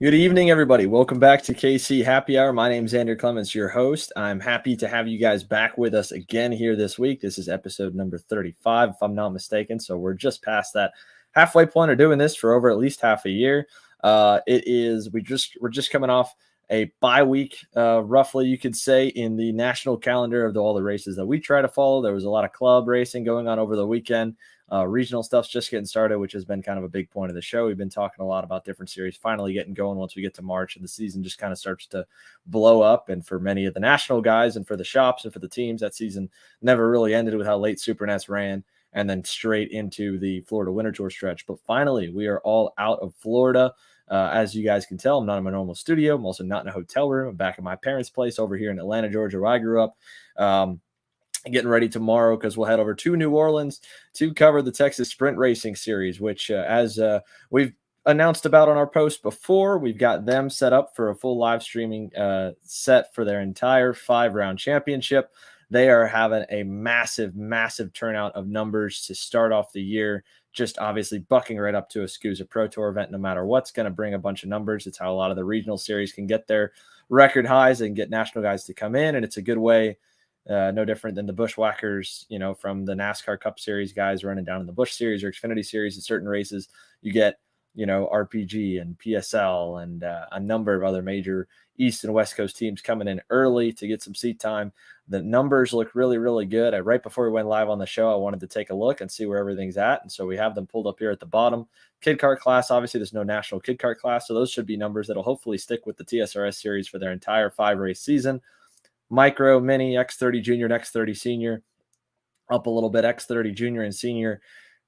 Good evening, everybody. Welcome back to KC Happy Hour. My name is Andrew Clements, your host. I'm happy to have you guys back with us again here this week. This is episode number 35, if I'm not mistaken. So we're just past that halfway point of doing this for over at least half a year. We're just coming off a bye week, roughly you could say, in the national calendar of all the races that we try to follow. There was a lot of club racing going on over the weekend. Regional stuff's just getting started, which has been kind of a big point of the show. We've been talking a lot about different series finally getting going once we get to March, and the season just kind of starts to blow up. And for many of the national guys and for the shops and for the teams, that season never really ended with how late Supernats ran and then straight into the Florida Winter Tour stretch. But finally, we are all out of Florida. As you guys can tell, I'm not in my normal studio. I'm also not in a hotel room. I'm back at my parents' place over here in Atlanta, Georgia, where I grew up. Getting ready tomorrow because we'll head over to New Orleans to cover the Texas Sprint Racing Series, which as we've announced about on our post before, we've got them set up for a full live streaming set for their entire 5-round championship. They are having a massive, massive turnout of numbers to start off the year, just obviously bucking right up to a SCUSA Pro Tour event. No matter what's going to bring a bunch of numbers. It's how a lot of the regional series can get their record highs and get national guys to come in, and it's a good way. No different than the Bushwhackers, from the NASCAR Cup Series guys running down in the Bush Series or Xfinity Series. In certain races, you get, RPG and PSL and a number of other major East and West Coast teams coming in early to get some seat time. The numbers look really, really good. Right before we went live on the show, I wanted to take a look and see where everything's at. And so we have them pulled up here at the bottom. Kid kart class, obviously there's no national kid kart class. So those should be numbers that'll hopefully stick with the TSRS series for their entire 5-race season. Micro, Mini, X30 Junior, and X30 Senior up a little bit. X30 Junior and Senior,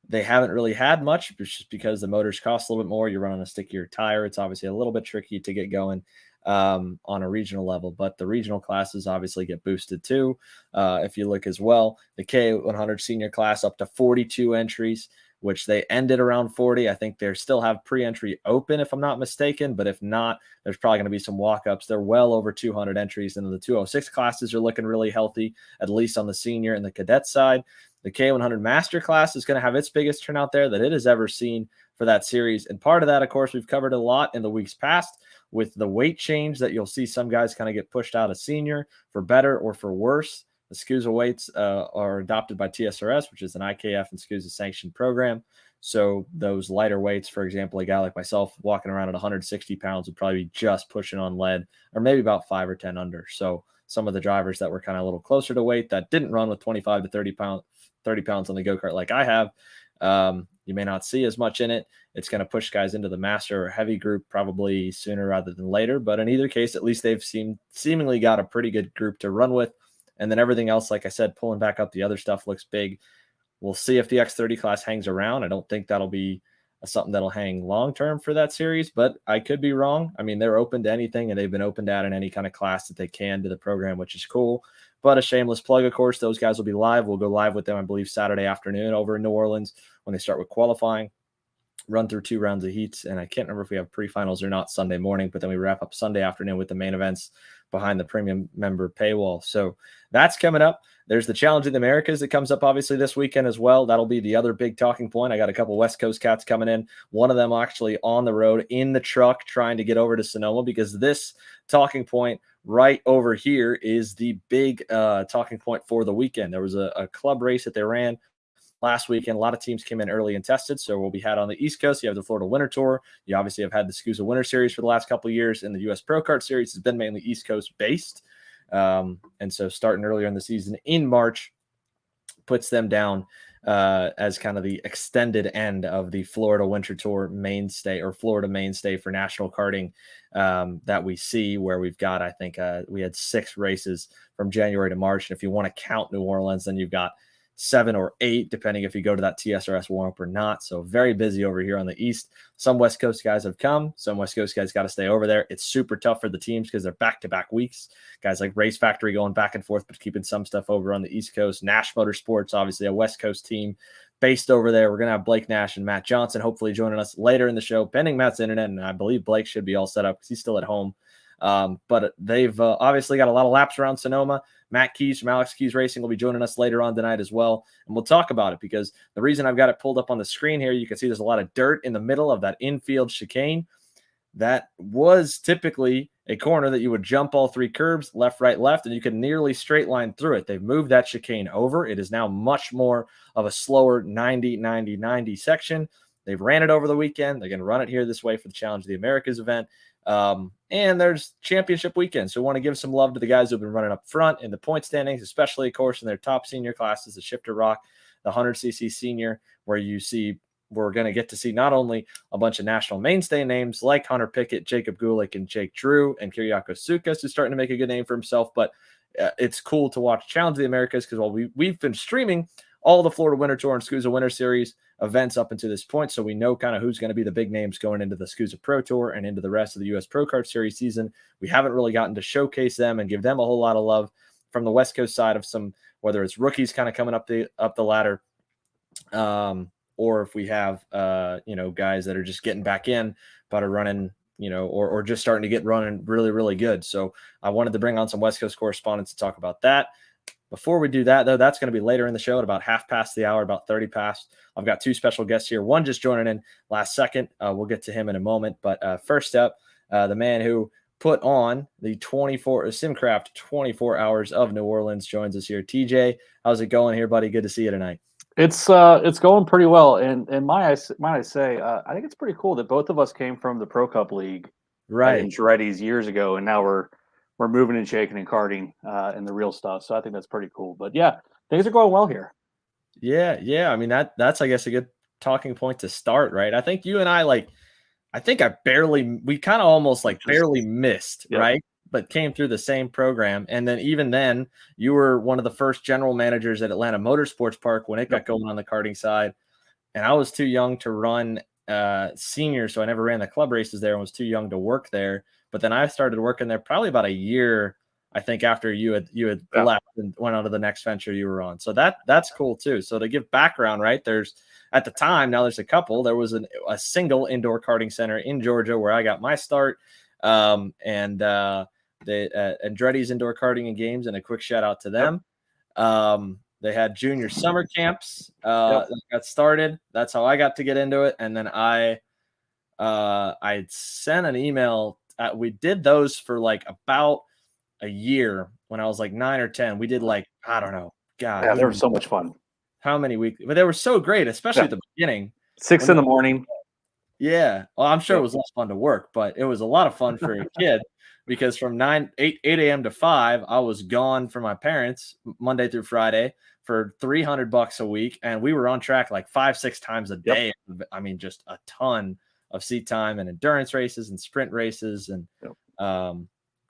they haven't really had much just because the motors cost a little bit more. You're running a stickier tire. It's obviously a little bit tricky to get going on a regional level, but the regional classes obviously get boosted too. If you look as well, the K100 Senior class up to 42 entries, which they ended around 40. I think they still have pre-entry open, if I'm not mistaken. But if not, there's probably going to be some walk-ups. They're well over 200 entries. And the 206 classes are looking really healthy, at least on the senior and the cadet side. The K100 Master class is going to have its biggest turnout there that it has ever seen for that series. And part of that, of course, we've covered a lot in the weeks past with the weight change that you'll see some guys kind of get pushed out of senior for better or for worse. The SCUSA weights are adopted by TSRS, which is an IKF and SCUSA sanctioned program. So those lighter weights, for example, a guy like myself walking around at 160 pounds would probably be just pushing on lead or maybe about 5 or 10 under. So some of the drivers that were kind of a little closer to weight that didn't run with 25 to 30 pounds on the go-kart like I have, you may not see as much in it. It's going to push guys into the master or heavy group probably sooner rather than later. But in either case, at least they've seemingly got a pretty good group to run with. And then everything else, like I said, pulling back up the other stuff looks big. We'll see if the X30 class hangs around. I don't think that'll be something that'll hang long-term for that series, but I could be wrong. I mean, they're open to anything, and they've been open to add in any kind of class that they can to the program, which is cool. But a shameless plug, of course, those guys will be live. We'll go live with them, I believe, Saturday afternoon over in New Orleans when they start with qualifying. Run through 2 rounds of heats, and I can't remember if we have pre-finals or not Sunday morning, but then we wrap up Sunday afternoon with the main events behind the premium member paywall. So that's coming up. There's the Challenge of the Americas that comes up obviously this weekend as well. That'll be the other big talking point. I got a couple West Coast cats coming in. One of them actually on the road in the truck trying to get over to Sonoma, because this talking point right over here is the big talking point for the weekend. There was a club race that they ran last weekend. A lot of teams came in early and tested, so we'll be had on the East Coast. You have the Florida Winter Tour. You obviously have had the SCUSA Winter Series for the last couple of years, and the U.S. Pro Kart Series has been mainly East Coast based. And so starting earlier in the season in March puts them down as kind of the extended end of the Florida Winter Tour mainstay, or Florida mainstay for national karting that we see, where we've got, I think we had 6 races from January to March. And if you want to count New Orleans, then you've got 7 or 8, depending if you go to that TSRS warm-up or not. So very busy over here on the East. Some West Coast guys have come. Some West Coast guys got to stay over there. It's super tough for the teams because they're back-to-back weeks. Guys like Race Factory going back and forth, but keeping some stuff over on the East Coast. Nash Motorsports, obviously a West Coast team based over there. We're going to have Blake Nash and Matt Johnson hopefully joining us later in the show, pending Matt's internet, and I believe Blake should be all set up because he's still at home. But they've obviously got a lot of laps around Sonoma. Matt Keys from Alex Keys Racing will be joining us later on tonight as well. And we'll talk about it because the reason I've got it pulled up on the screen here, you can see there's a lot of dirt in the middle of that infield chicane. that was typically a corner that you would jump all 3 curbs, left, right, left, and you could nearly straight line through it. They've moved that chicane over. It is now much more of a slower 90, 90, 90 section. They've ran it over the weekend. They're going to run it here this way for the Challenge of the Americas event. And there's championship weekend. So we want to give some love to the guys who've been running up front in the point standings, especially, of course, in their top senior classes, the Shifter Rock, the 100cc senior, where we're going to get to see not only a bunch of national mainstay names like Hunter Pickett, Jacob Gulick, and Jake Drew, and Kyriakos Soukas, who's starting to make a good name for himself. But it's cool to watch Challenge of the Americas because we've been streaming all the Florida Winter Tour and SCUSA Winter Series events up until this point, so we know kind of who's going to be the big names going into the SCUSA Pro Tour and into the rest of the U.S. Pro Kart Series season. We haven't really gotten to showcase them and give them a whole lot of love from the West Coast side of some, whether it's rookies kind of coming up the ladder, or if we have guys that are just getting back in but are running, or just starting to get running really, really good. So I wanted to bring on some West Coast correspondents to talk about that. Before we do that, though, that's going to be later in the show at about half past the hour, about 30 past. I've got 2 special guests here. One just joining in last second. We'll get to him in a moment. But first up, the man who put on the SimCraft 24 Hours of New Orleans joins us here. TJ, how's it going here, buddy? Good to see you tonight. It's going pretty well. And might I say, I think it's pretty cool that both of us came from the Pro Cup League in Andretti's years ago, and now we're moving and shaking and karting and the real stuff. So I think that's pretty cool. But yeah, things are going well here. Yeah. I mean, that's I guess a good talking point to start, right? I think you and I we kind of almost barely missed, yep. Right? But came through the same program. And then even then, you were one of the first general managers at Atlanta Motorsports Park when it got going on the karting side. And I was too young to run senior, so I never ran the club races there and was too young to work there. But then I started working there probably about a year, I think, after you had left and went on to the next venture you were on. So that's cool too. So to give background, right, at the time, now there's a couple. There was a single indoor karting center in Georgia where I got my start, and Andretti's Indoor Karting and Games, and a quick shout out to them. They had junior summer camps that got started. That's how I got to get into it. And then I sent an email. We did those for about a year when I was 9 or 10. We did I don't know. God, yeah, they were so much fun. How many weeks? But they were so great, especially at the beginning. 6 in the morning. Yeah. Well, I'm sure it was less fun to work, but it was a lot of fun for a kid because from 8 a.m. to 5, I was gone from my parents Monday through Friday for $300 a week. And we were on track 5-6 times a day. Yep. I mean, just a ton of seat time and endurance races and sprint races. And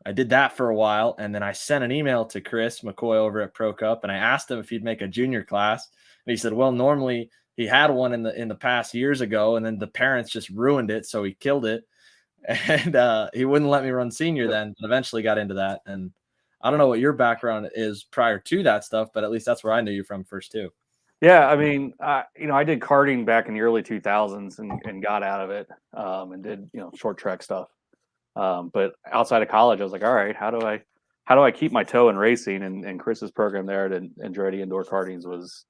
I did that for a while. And then I sent an email to Chris McCoy over at Pro Cup, and I asked him if he'd make a junior class. And he said, well, normally he had one in the past years ago, and then the parents just ruined it. So he killed it. And he wouldn't let me run senior then, but eventually got into that. And I don't know what your background is prior to that stuff, but at least that's where I knew you from first too. Yeah, I mean, I did karting back in the early 2000s and got out of it and did short track stuff. But outside of college, I was like, all right, how do I keep my toe in racing? And Chris's program there at Andretti Indoor Kartings was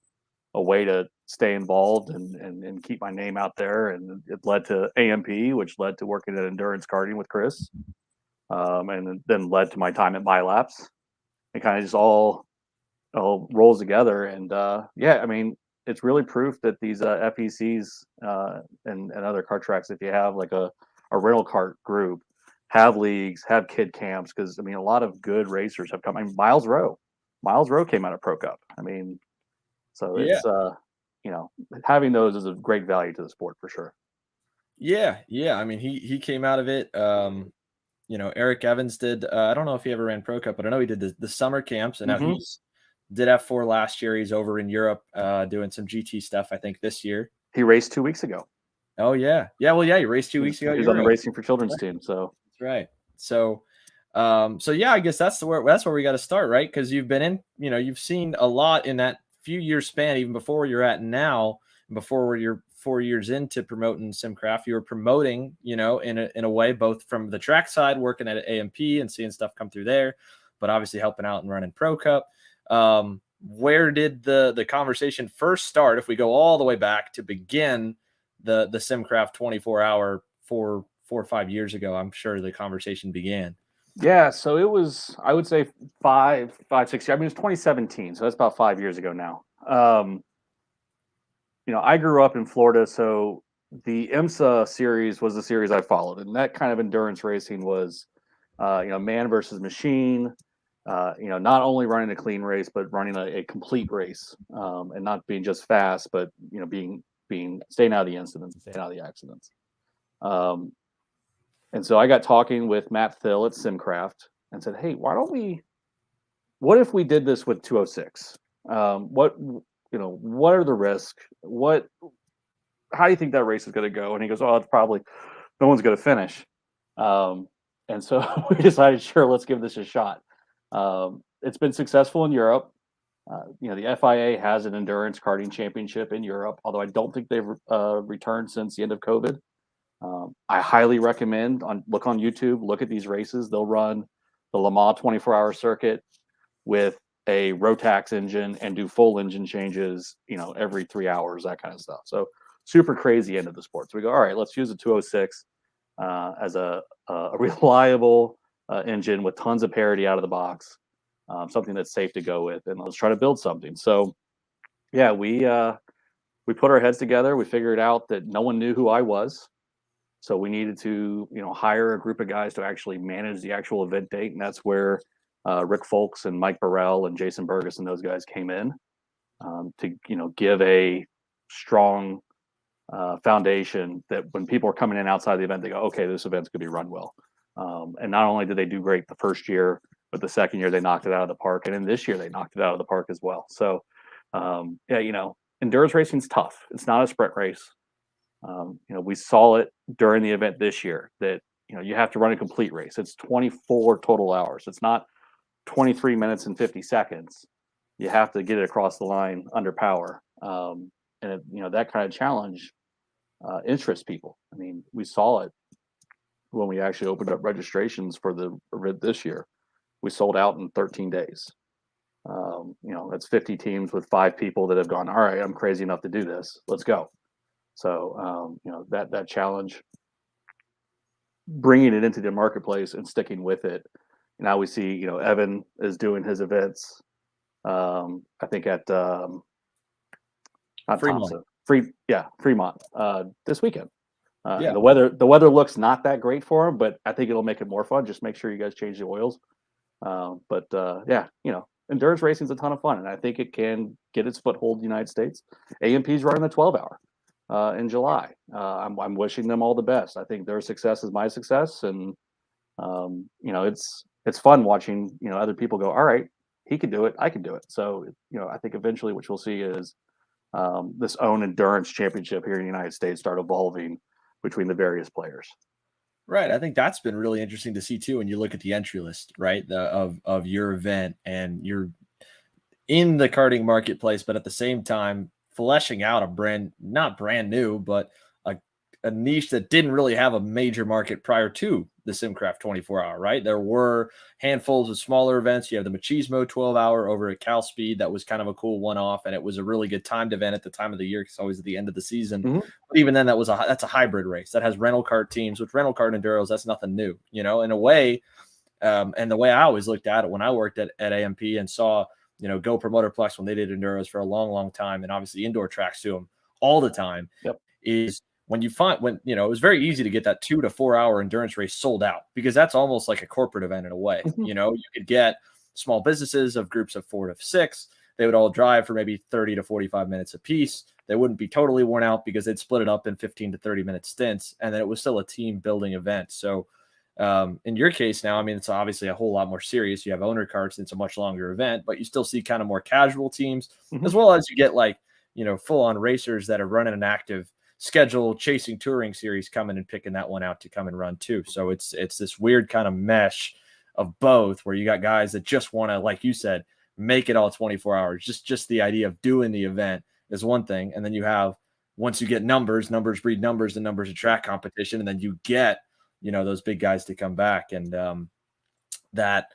a way to stay involved and keep my name out there. And it led to AMP, which led to working at endurance karting with Chris, and then led to my time at MyLaps. It kind of just all rolls together. And I mean, it's really proof that these FECs and other kart tracks, if you have a rental kart group, have leagues, have kid camps, because I mean, a lot of good racers have come. I mean, Miles Rowe came out of Pro Cup. I mean, so it's having those is a great value to the sport for sure. Yeah. I mean, he came out of it. Eric Evans did. I don't know if he ever ran Pro Cup, but I know he did the summer camps, and now he did F4 last year. He's over in Europe doing some GT stuff, I think, this year. He raced 2 weeks ago. Oh yeah. Well, yeah, he raced 2 weeks ago. He was on the Racing for Children's team, so that's right. So yeah, I guess that's where we got to start, right? Because you've been in, you've seen a lot in that few year span, even before where you're at now, before you're 4 years into promoting SimCraft. You were promoting, in a way, both from the track side, working at AMP and seeing stuff come through there, but obviously helping out and running Pro Cup. Where did the conversation first start? If we go all the way back to begin the SimCraft 24 hour for 4 or 5 years ago, I'm sure the conversation began. Yeah, so it was, I would say 6 years. I mean, it's 2017, so that's about 5 years ago now. I grew up in Florida, so the IMSA series was the series I followed, and that kind of endurance racing was, man versus machine. Not only running a clean race, but running a complete race, and not being just fast, but being staying out of the incidents, staying out of the accidents. And so I got talking with Matt Thill at SimCraft and said, "Hey, what if we did this with 206? What are the risks? How do you think that race is going to go?" And he goes, "Oh, it's probably no one's going to finish." And so we decided, sure, let's give this a shot. It's been successful in Europe. The FIA has an endurance karting championship in Europe, although I don't think they've returned since the end of COVID. I highly recommend look on YouTube, look at these races. They'll run the Le Mans 24-hour circuit with a Rotax engine and do full engine changes, every 3 hours, that kind of stuff. So super crazy end of the sport. So we go, all right, let's use a 206 as a reliable engine with tons of parity out of the box, something that's safe to go with, and let's try to build something. So yeah, we put our heads together. We figured out that no one knew who I was. So we needed to, hire a group of guys to actually manage the actual event date. And that's where Rick Folks and Mike Burrell and Jason Burgess and those guys came in to, give a strong foundation that when people are coming in outside the event, they go, okay, this event's going to be run well. And not only did they do great the first year, but the second year they knocked it out of the park. And then this year they knocked it out of the park as well. So, endurance racing's tough. It's not a sprint race. We saw it during the event this year that, you have to run a complete race. It's 24 total hours. It's not 23 minutes and 50 seconds. You have to get it across the line under power. That kind of challenge interests people. I mean, we saw it when we actually opened up registrations for the event this year. We sold out in 13 days. That's 50 teams with 5 people that have gone, all right, I'm crazy enough to do this. Let's go. So, that challenge, bringing it into the marketplace and sticking with it. Now we see, Evan is doing his events. I think at not Fremont. Fremont this weekend. Yeah. The weather looks not that great for him, but I think it'll make it more fun. Just make sure you guys change the oils. Endurance racing is a ton of fun, and I think it can get its foothold in the United States. AMP's running the 12-hour. In July. I'm wishing them all the best. I think their success is my success, and it's fun watching other people go, all right, he can do it, I can do it. So I think eventually what you'll see is this own endurance championship here in the United States start evolving between the various players. Right. I think that's been really interesting to see too when you look at the entry list, right, of your event, and you're in the karting marketplace, but at the same time fleshing out not brand new, but a niche that didn't really have a major market prior to the SimCraft 24-hour, right? There were handfuls of smaller events. You have the Machismo 12-hour over at Cal Speed. That was kind of a cool one-off, and it was a really good timed event at the time of the year. It's always at the end of the season. Mm-hmm. But even then, that's a hybrid race that has rental kart teams. With rental kart enduros, that's nothing new, in a way. And the way I always looked at it when I worked at AMP and saw Go Promoterplex when they did enduros for a long, long time, and obviously indoor tracks to them all the time, is when it was very easy to get that 2 to 4 hour endurance race sold out, because that's almost like a corporate event in a way. Mm-hmm. You could get small businesses of groups of 4 to 6. They would all drive for maybe 30 to 45 minutes a piece. They wouldn't be totally worn out because they'd split it up in 15 to 30 minute stints, and then it was still a team building event. So in your case now, I mean, it's obviously a whole lot more serious. You have owner carts, and it's a much longer event, but you still see kind of more casual teams, mm-hmm. as well as you get full on racers that are running an active schedule chasing touring series coming and picking that one out to come and run too. So it's this weird kind of mesh of both, where you got guys that just want to, like you said, make it all 24 hours. Just the idea of doing the event is one thing. And then you have, once you get numbers breed numbers, and numbers of track competition. And then you get, those big guys to come back. And that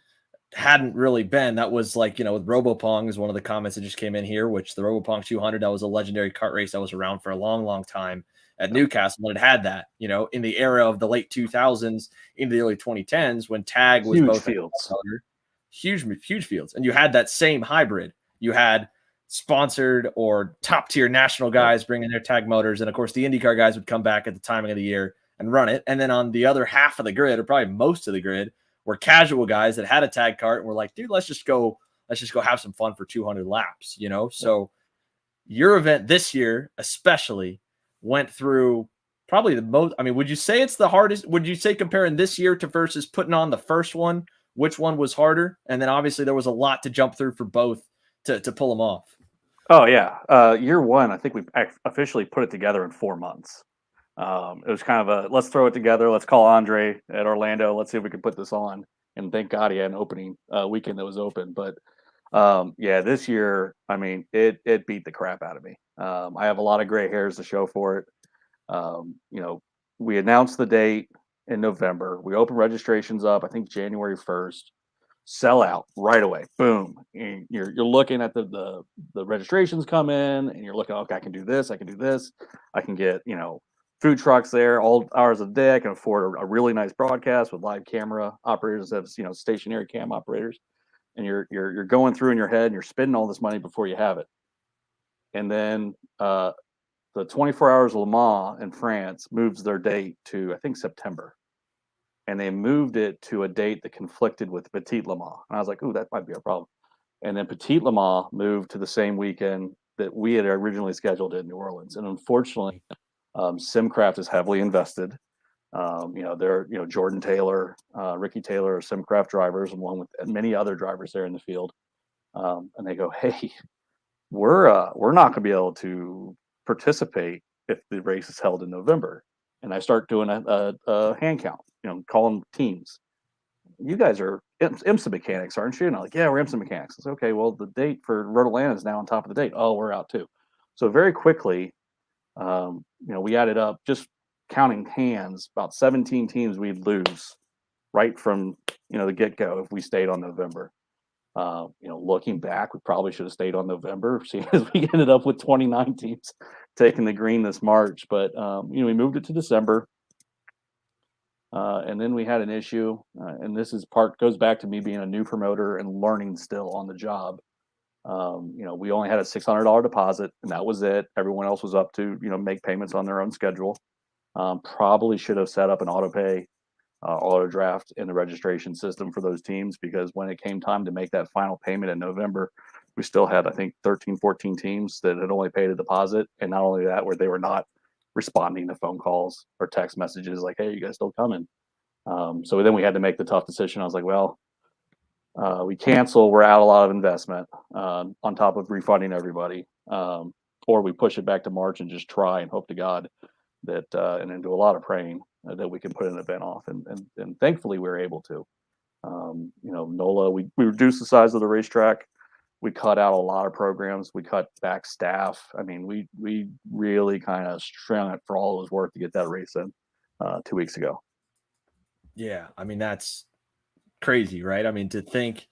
hadn't really been. That was like, with Robopong is one of the comments that just came in here, which the Robopong 200, that was a legendary kart race that was around for a long, long time at Newcastle. And it had that, in the era of the late 2000s into the early 2010s when tag was Huge both fields. huge fields. And you had that same hybrid. You had sponsored or top tier national guys bringing their tag motors. And of course, the IndyCar guys would come back at the timing of the year and run it. And then on the other half of the grid, or probably most of the grid, were casual guys that had a tag kart and were like, dude, let's just go have some fun for 200 laps, So your event this year, especially, went through probably the most. I mean, would you say it's the hardest? Would you say comparing this year to versus putting on the first one, which one was harder? And then obviously there was a lot to jump through for both to pull them off. Oh yeah, year one, I think we officially put it together in 4 months. It was kind of a let's throw it together. Let's call Andre at Orlando. Let's see if we can put this on. And thank God he had an opening weekend that was open. But yeah, this year, I mean, it beat the crap out of me. I have a lot of gray hairs to show for it. We announced the date in November. We opened registrations up, I think January 1st. Sell out right away. Boom. And you're looking at the registrations come in and you're looking, okay, I can do this, I can do this. I can get, food trucks there all hours of the day. I can afford a really nice broadcast with live camera operators instead of, stationary cam operators. And you're going through in your head and you're spending all this money before you have it. And then the 24 Hours of Le Mans in France moves their date to, I think, September. And they moved it to a date that conflicted with Petit Le Mans. And I was like, ooh, that might be a problem. And then Petit Le Mans moved to the same weekend that we had originally scheduled it in New Orleans. And unfortunately, SimCraft is heavily invested. They're, Jordan Taylor, Ricky Taylor are SimCraft drivers, along with many other drivers there in the field. And they go, hey, we're not going to be able to participate if the race is held in November. And I start doing a hand count, calling teams. You guys are IMSA mechanics, aren't you? And I'm like, yeah, we're IMSA mechanics. It's okay. Well, the date for Road Atlanta is now on top of the date. Oh, we're out too. So very quickly, we added up, just counting hands, about 17 teams we'd lose right from, the get-go if we stayed on November. Looking back, we probably should have stayed on November, seeing as we ended up with 29 teams taking the green this March. But, we moved it to December. And then we had an issue, and this is goes back to me being a new promoter and learning still on the job. We only had a $600 deposit, and that was it. Everyone else was up to, make payments on their own schedule. Probably should have set up an auto pay, auto draft in the registration system for those teams, because when it came time to make that final payment in November, we still had, I think, 13, 14 teams that had only paid a deposit. And not only that, where they were not responding to phone calls or text messages like, hey, you guys still coming? So then we had to make the tough decision. I was like, well, we cancel, we're out a lot of investment on top of refunding everybody, or we push it back to March and just try and hope to God that, and then do a lot of praying that we can put an event off. And thankfully we were able to. NOLA, we reduced the size of the racetrack. We cut out a lot of programs. We cut back staff. I mean, we really kind of strung it for all it was worth to get that race in 2 weeks ago. Yeah, I mean, that's crazy, right? I mean, to think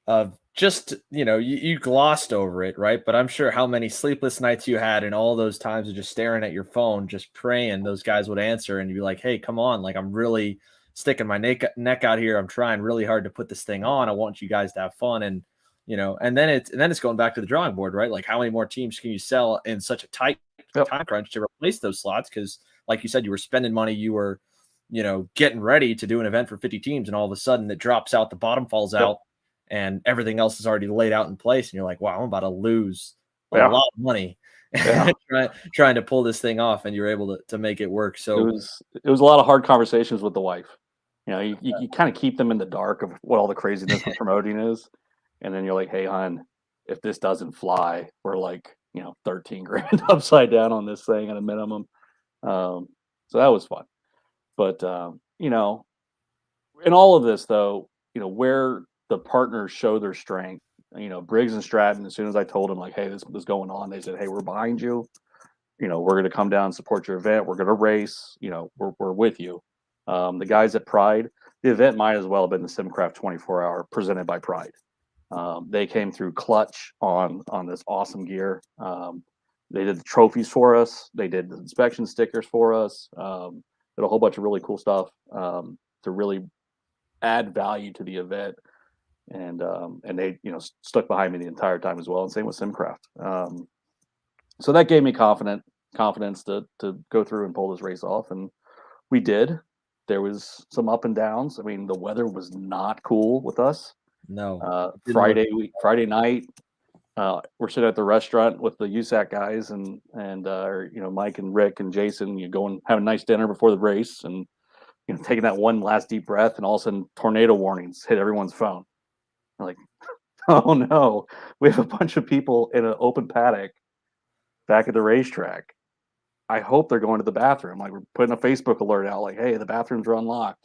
of just, you glossed over it, right? But I'm sure how many sleepless nights you had and all those times of just staring at your phone, just praying those guys would answer and you'd be like, hey, come on. Like, I'm really sticking my neck out here. I'm trying really hard to put this thing on. I want you guys to have fun. And, and then it's going back to the drawing board, right? Like, how many more teams can you sell in such a tight time crunch to replace those slots? Because like you said, you were spending money, you were, getting ready to do an event for 50 teams, and all of a sudden it drops out, the bottom falls out, and everything else is already laid out in place. And you're like, wow, I'm about to lose a lot of money trying to pull this thing off, and you're able to make it work. So it was a lot of hard conversations with the wife. You kind of keep them in the dark of what all the craziness of promoting is. And then you're like, hey, hon, if this doesn't fly, we're like, 13 grand upside down on this thing at a minimum. So that was fun. But, in all of this, though, where the partners show their strength, Briggs and Stratton, as soon as I told them, like, hey, this was going on, they said, hey, we're behind you. We're going to come down and support your event. We're going to race. We're with you. The guys at Pride, the event might as well have been the SimCraft 24-hour presented by Pride. They came through clutch on this awesome gear. They did the trophies for us. They did the inspection stickers for us. Did a whole bunch of really cool stuff to really add value to the event. And they stuck behind me the entire time as well. And same with SimCraft. So that gave me confidence to go through and pull this race off, and we did. There was some up and downs. I mean, the weather was not cool with us. No. Friday night, we're sitting at the restaurant with the USAC guys and Mike and Rick and Jason. You go and have a nice dinner before the race, and taking that one last deep breath, and all of a sudden tornado warnings hit everyone's phone. We're like, oh no, we have a bunch of people in an open paddock back at the racetrack. I hope they're going to the bathroom. Like, we're putting a Facebook alert out, like, hey, the bathrooms are unlocked.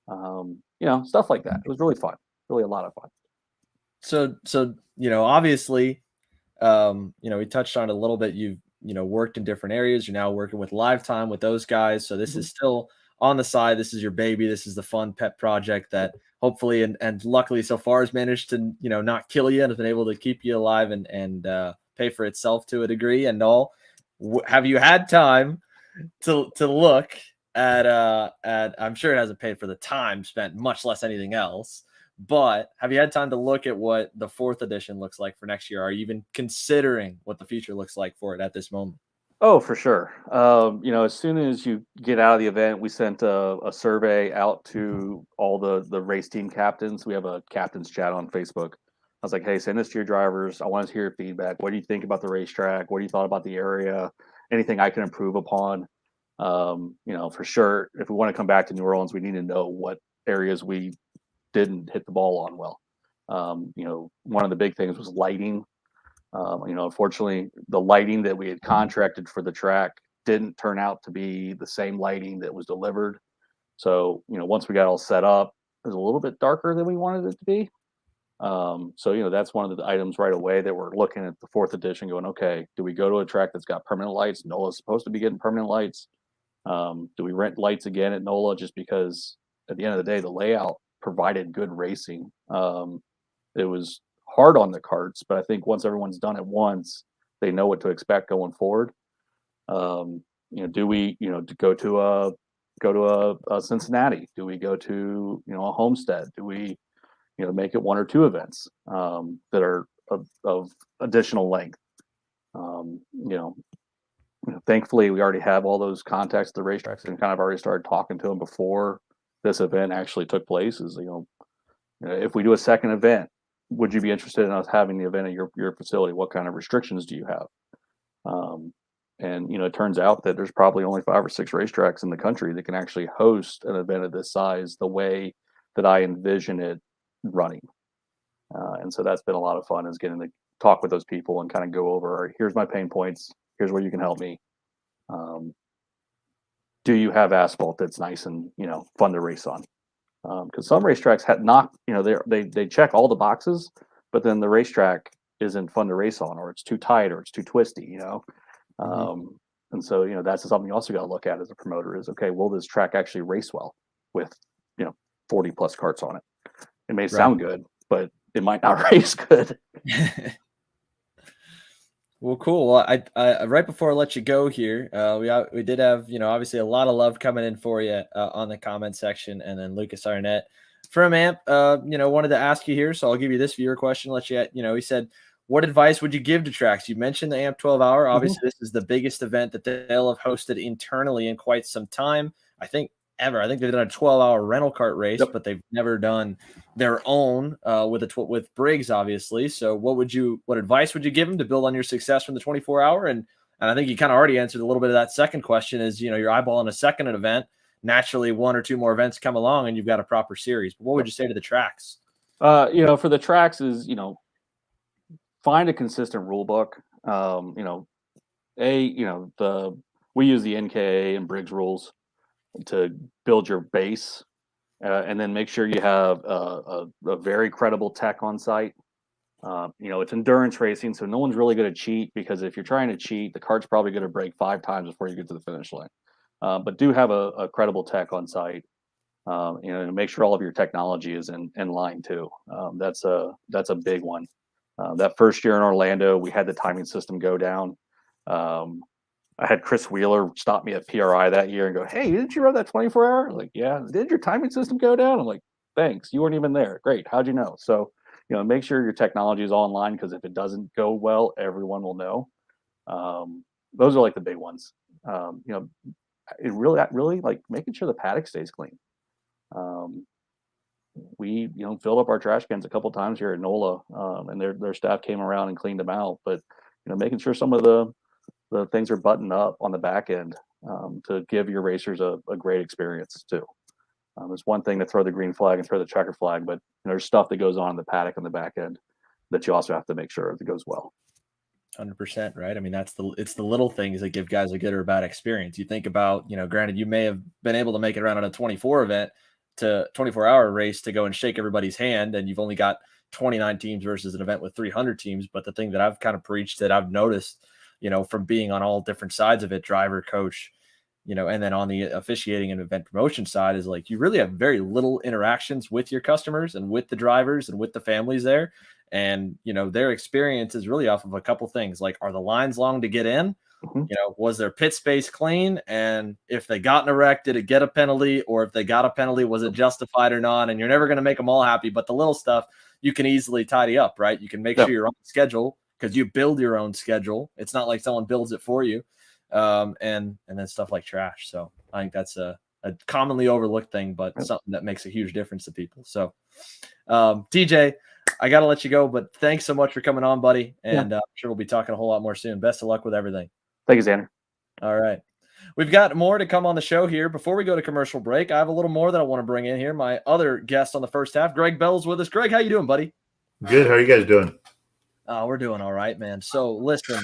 Stuff like that. It was really fun. Really a lot of fun. So obviously, we touched on it a little bit. You've, worked in different areas. You're now working with Lifetime with those guys. So this is still on the side. This is your baby. This is the fun pet project that hopefully and luckily so far has managed to, not kill you and has been able to keep you alive and pay for itself to a degree and all. Have you had time to look at I'm sure it hasn't paid for the time spent, much less anything else, but have you had time to look at what the 4th edition looks like for next year? Are you even considering what the future looks like for it at this moment? Oh, for sure. As soon as you get out of the event, we sent a survey out to all the race team captains. We have a captains chat on Facebook. I was like, hey, send this to your drivers. I want to hear your feedback. What do you think about the racetrack? What do you thought about the area? Anything I can improve upon? For sure, if we want to come back to New Orleans, we need to know what areas we didn't hit the ball on well. One of the big things was lighting. Unfortunately, the lighting that we had contracted for the track didn't turn out to be the same lighting that was delivered. So, once we got all set up, it was a little bit darker than we wanted it to be. That's one of the items right away that we're looking at the 4th edition going, okay, do we go to a track that's got permanent lights? NOLA's supposed to be getting permanent lights. Do we rent lights again at NOLA just because at the end of the day, the layout provided good racing? It was hard on the karts, but I think once everyone's done it once, they know what to expect going forward. Do we, to go to a Cincinnati? Do we go to, a Homestead? Do we, make it 1 or 2 events that are of additional length? Thankfully, we already have all those contacts at the racetracks and kind of already started talking to them before this event actually took place. If we do a second event, would you be interested in us having the event at your facility? What kind of restrictions do you have? It turns out that there's probably only 5 or 6 racetracks in the country that can actually host an event of this size the way that I envision it running. And so that's been a lot of fun, is getting to talk with those people and kind of go over, all right, here's my pain points. Here's where you can help me. Do you have asphalt that's nice and, fun to race on? Because some racetracks had not, they check all the boxes, but then the racetrack isn't fun to race on, or it's too tight, or it's too twisty, And so, that's something you also got to look at as a promoter is, okay, will this track actually race well with, 40 plus karts on it? It may sound good, but it might not race good. Well, cool. Well, I right before I let you go here, we did have, obviously a lot of love coming in for you on the comment section, and then Lucas Arnett from AMP, wanted to ask you here, so I'll give you this viewer question. Let you, he said, what advice would you give to tracks? You mentioned the AMP 12 hour. Obviously, this is the biggest event that they'll have hosted internally in quite some time. I think ever. I think they've done a 12-hour rental kart race, but they've never done their own with Briggs, obviously. So what advice would you give them to build on your success from the 24-hour? And I think you kind of already answered a little bit of that second question is, you're eyeballing a second event. Naturally, 1 or 2 more events come along and you've got a proper series. But what would you say to the tracks? For the tracks is, find a consistent rule book. We use the NKA and Briggs rules to build your base, and then make sure you have a very credible tech on site. It's endurance racing, so no one's really going to cheat, because if you're trying to cheat, the kart's probably going to break 5 times before you get to the finish line. But do have a credible tech on site. To make sure all of your technology is in line too. That's a big one. That first year in Orlando, we had the timing system go down. I had Chris Wheeler stop me at PRI that year and go, "Hey, didn't you run that 24-hour?" I'm like, "Yeah." "Did your timing system go down?" I'm like, "Thanks. You weren't even there." "Great. How'd you know?" So, make sure your technology is all in line, because if it doesn't go well, everyone will know. Those are like the big ones. It really like making sure the paddock stays clean. We filled up our trash cans a couple times here at NOLA, and their staff came around and cleaned them out. But making sure some of the things are buttoned up on the back end, to give your racers a great experience too. It's one thing to throw the green flag and throw the checker flag, but there's stuff that goes on in the paddock on the back end that you also have to make sure that goes well. 100%, right? I mean, it's the little things that give guys a good or bad experience. You think about, granted, you may have been able to make it around on a 24-hour race to go and shake everybody's hand, and you've only got 29 teams versus an event with 300 teams. But the thing that I've kind of preached, that I've noticed, from being on all different sides of it, driver, coach, and then on the officiating and event promotion side, is like you really have very little interactions with your customers and with the drivers and with the families there. And, their experience is really off of a couple things. Like, are the lines long to get in? Mhm. Was their pit space clean? And if they got in a wreck, did it get a penalty? Or if they got a penalty, was it justified or not? And you're never going to make them all happy, but the little stuff you can easily tidy up, right? You can make sure you're on schedule, because you build your own schedule. It's not like someone builds it for you. And then stuff like trash. So I think that's a commonly overlooked thing, but something that makes a huge difference to people. So, TJ, I got to let you go, but thanks so much for coming on, buddy. And I'm sure we'll be talking a whole lot more soon. Best of luck with everything. Thank you, Xander. All right. We've got more to come on the show here. Before we go to commercial break, I have a little more that I want to bring in here. My other guest on the first half, Greg Bell's with us. Greg, how you doing, buddy? Good. How are you guys doing? We're doing all right, man. So listen,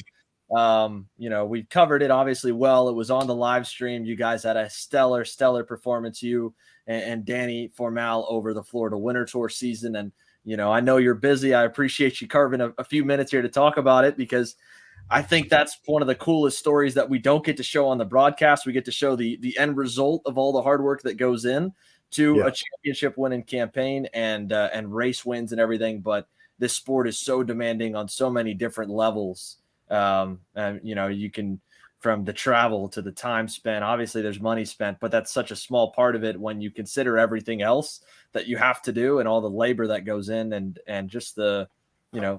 we covered it obviously well. It was on the live stream. You guys had a stellar performance, you and Danny Formal, over the Florida Winter Tour season. And, I know you're busy. I appreciate you carving a few minutes here to talk about it, because I think that's one of the coolest stories that we don't get to show on the broadcast. We get to show the end result of all the hard work that goes in to a championship winning campaign and race wins and everything. But this sport is so demanding on so many different levels. And you can, from the travel to the time spent, obviously there's money spent, but that's such a small part of it when you consider everything else that you have to do and all the labor that goes in, and just the,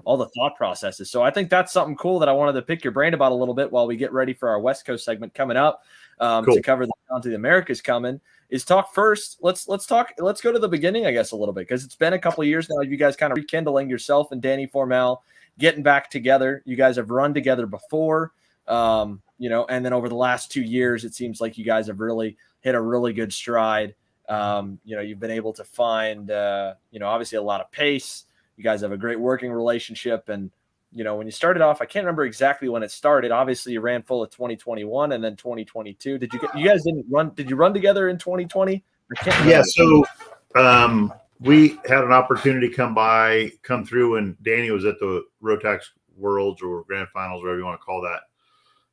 all the thought processes. So I think that's something cool that I wanted to pick your brain about a little bit while we get ready for our West Coast segment coming up, Cool. to cover the Down to the Americas coming. Is talk first. Let's go to the beginning, I guess, a little bit, because it's been a couple of years now. You guys kind of rekindling, yourself and Danny Formal, getting back together. You guys have run together before, and then over the last 2 years, it seems like you guys have really hit a really good stride. You've been able to find, obviously a lot of pace. You guys have a great working relationship. And, when you started off, I can't remember exactly when it started. Obviously, you ran full of 2021 and then 2022. Did you run together in 2020? Yeah. So we had an opportunity come through when Danny was at the Rotax Worlds or Grand Finals, whatever you want to call that.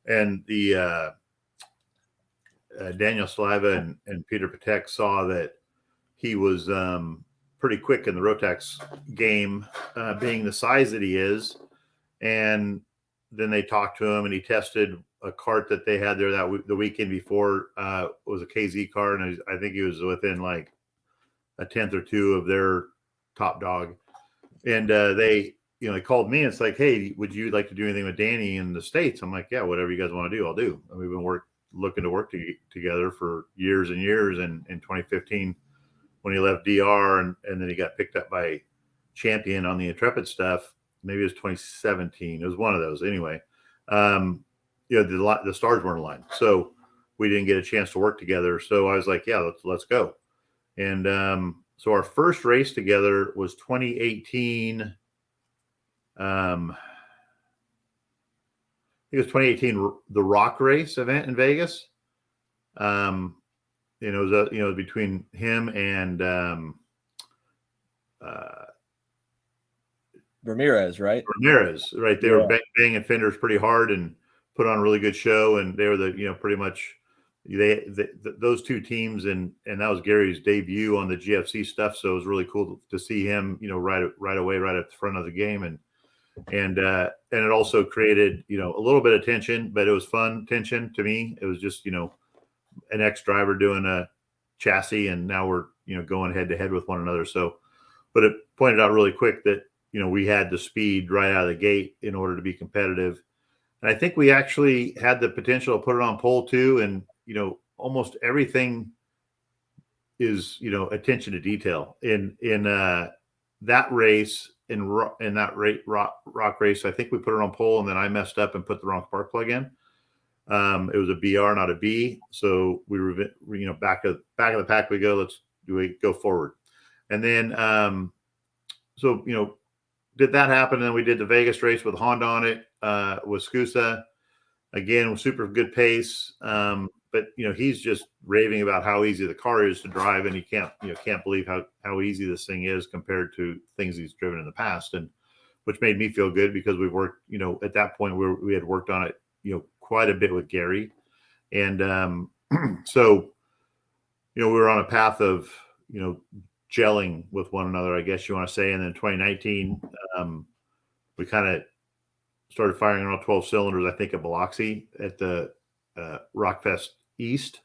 And the Daniel Saliva and Peter Patek saw that he was pretty quick in the Rotax game, being the size that he is. And then they talked to him, and he tested a kart that they had there the weekend before. Was a KZ kart, and I think he was within like a tenth or two of their top dog. And they called me, and it's like, "Hey, would you like to do anything with Danny in the States?" I'm like, "Yeah, whatever you guys want to do, I'll do." And we've been looking to work together for years and years. And in 2015, when he left DR, and then he got picked up by Champion on the Intrepid stuff. Maybe it was 2017. It was one of those. Anyway, the stars weren't aligned, so we didn't get a chance to work together. So I was like, "Yeah, let's go." And so our first race together was 2018. I think it was 2018, the Rock Race event in Vegas. It was between him and Ramirez, right? Ramirez, right? They were banging fenders pretty hard and put on a really good show, and they were pretty much those two teams, and that was Gary's debut on the GFC stuff. So it was really cool to see him, right away, right at the front of the game. And it also created, a little bit of tension, but it was fun tension to me. It was just, an ex-driver doing a chassis, and now we're, going head to head with one another. So, but it pointed out really quick that, we had the speed right out of the gate in order to be competitive. And I think we actually had the potential to put it on pole too. And, almost everything is, attention to detail in that race, in that rock race. I think we put it on pole, and then I messed up and put the wrong spark plug in. It was a BR, not a B. So we were, back of the pack we go. We go forward. And then, did that happen? And then we did the Vegas race with Honda on it, with Scusa. Again, with super good pace. But, he's just raving about how easy the car is to drive. And he can't believe how easy this thing is compared to things he's driven in the past. And which made me feel good because we've worked, at that point we had worked on it, quite a bit with Gary. And so, we were on a path of, gelling with one another, I guess you want to say. And then 2019, we kind of started firing on all 12 cylinders, I think, at Biloxi at the Rockfest East.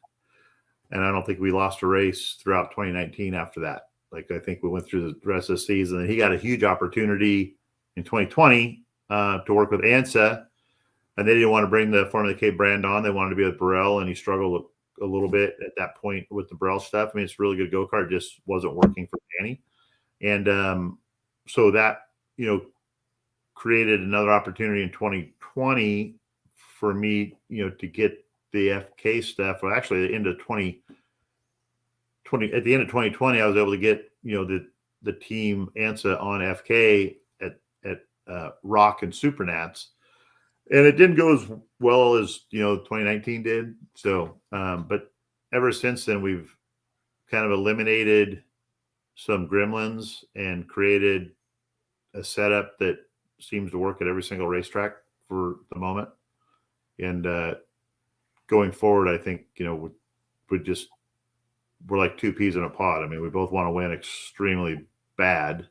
And I don't think we lost a race throughout 2019 after that. Like, I think we went through the rest of the season, and he got a huge opportunity in 2020 to work with ANSA. And they didn't want to bring the Formula K brand on. They wanted to be with Burrell, and he struggled a little bit at that point with the Burrell stuff. I mean, it's really good go-kart, just wasn't working for Danny. And so that, created another opportunity in 2020 for me, to get the FK stuff. Well, actually, at the end of 2020, I was able to get, the team ANSA on FK at Rock and Supernats. And it didn't go as well as, 2019 did. So, but ever since then, we've kind of eliminated some gremlins and created a setup that seems to work at every single racetrack for the moment. And going forward, I think, we're like two peas in a pod. I mean, we both want to win extremely bad,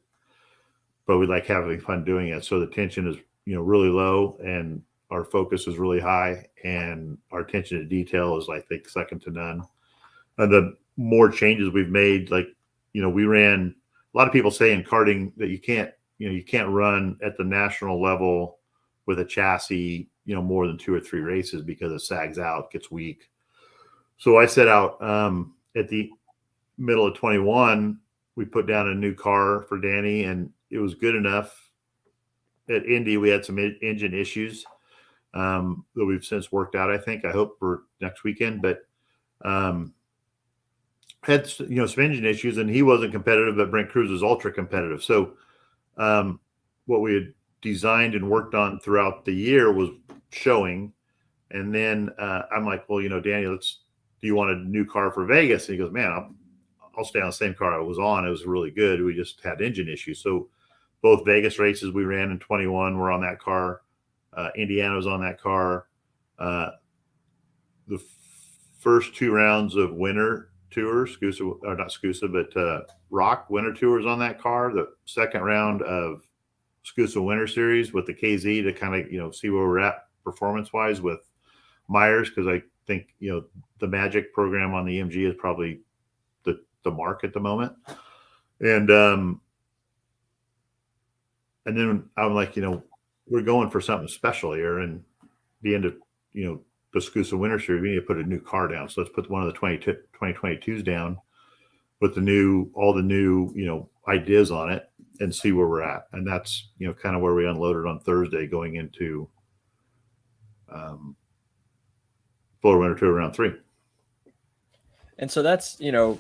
but we like having fun doing it. So the tension is, really low, and our focus is really high, and our attention to detail is, I think, second to none. And the more changes we've made, like, we ran, a lot of people say in karting that you can't run at the national level with a chassis, more than 2 or 3 races because it sags out, gets weak. So I set out at the middle of 21, we put down a new car for Danny, and it was good enough. At Indy, we had some engine issues that we've since worked out, I think. I hope for next weekend, but had some engine issues, and he wasn't competitive, but Brent Cruz was ultra competitive. So what we had designed and worked on throughout the year was showing. And then I'm like, well, Danny, do you want a new car for Vegas? And he goes, man, I'll stay on the same car I was on. It was really good. We just had engine issues. So both Vegas races we ran in 21 were on that car. Indiana was on that car. The first 2 rounds of winter tour, Rock winter tours on that car. The second round of Scusa Winter Series with the KZ to kind of, see where we're at performance-wise with Myers, because I think, the Magic program on the MG is probably the mark at the moment. And then I'm like, we're going for something special here, and the end of, the Scusa Winter Series, we need to put a new car down. So let's put one of the 2022s down with all the new, ideas on it, and see where we're at. And that's, kind of where we unloaded on Thursday going into Florida Winter Tour round 3. And so that's, you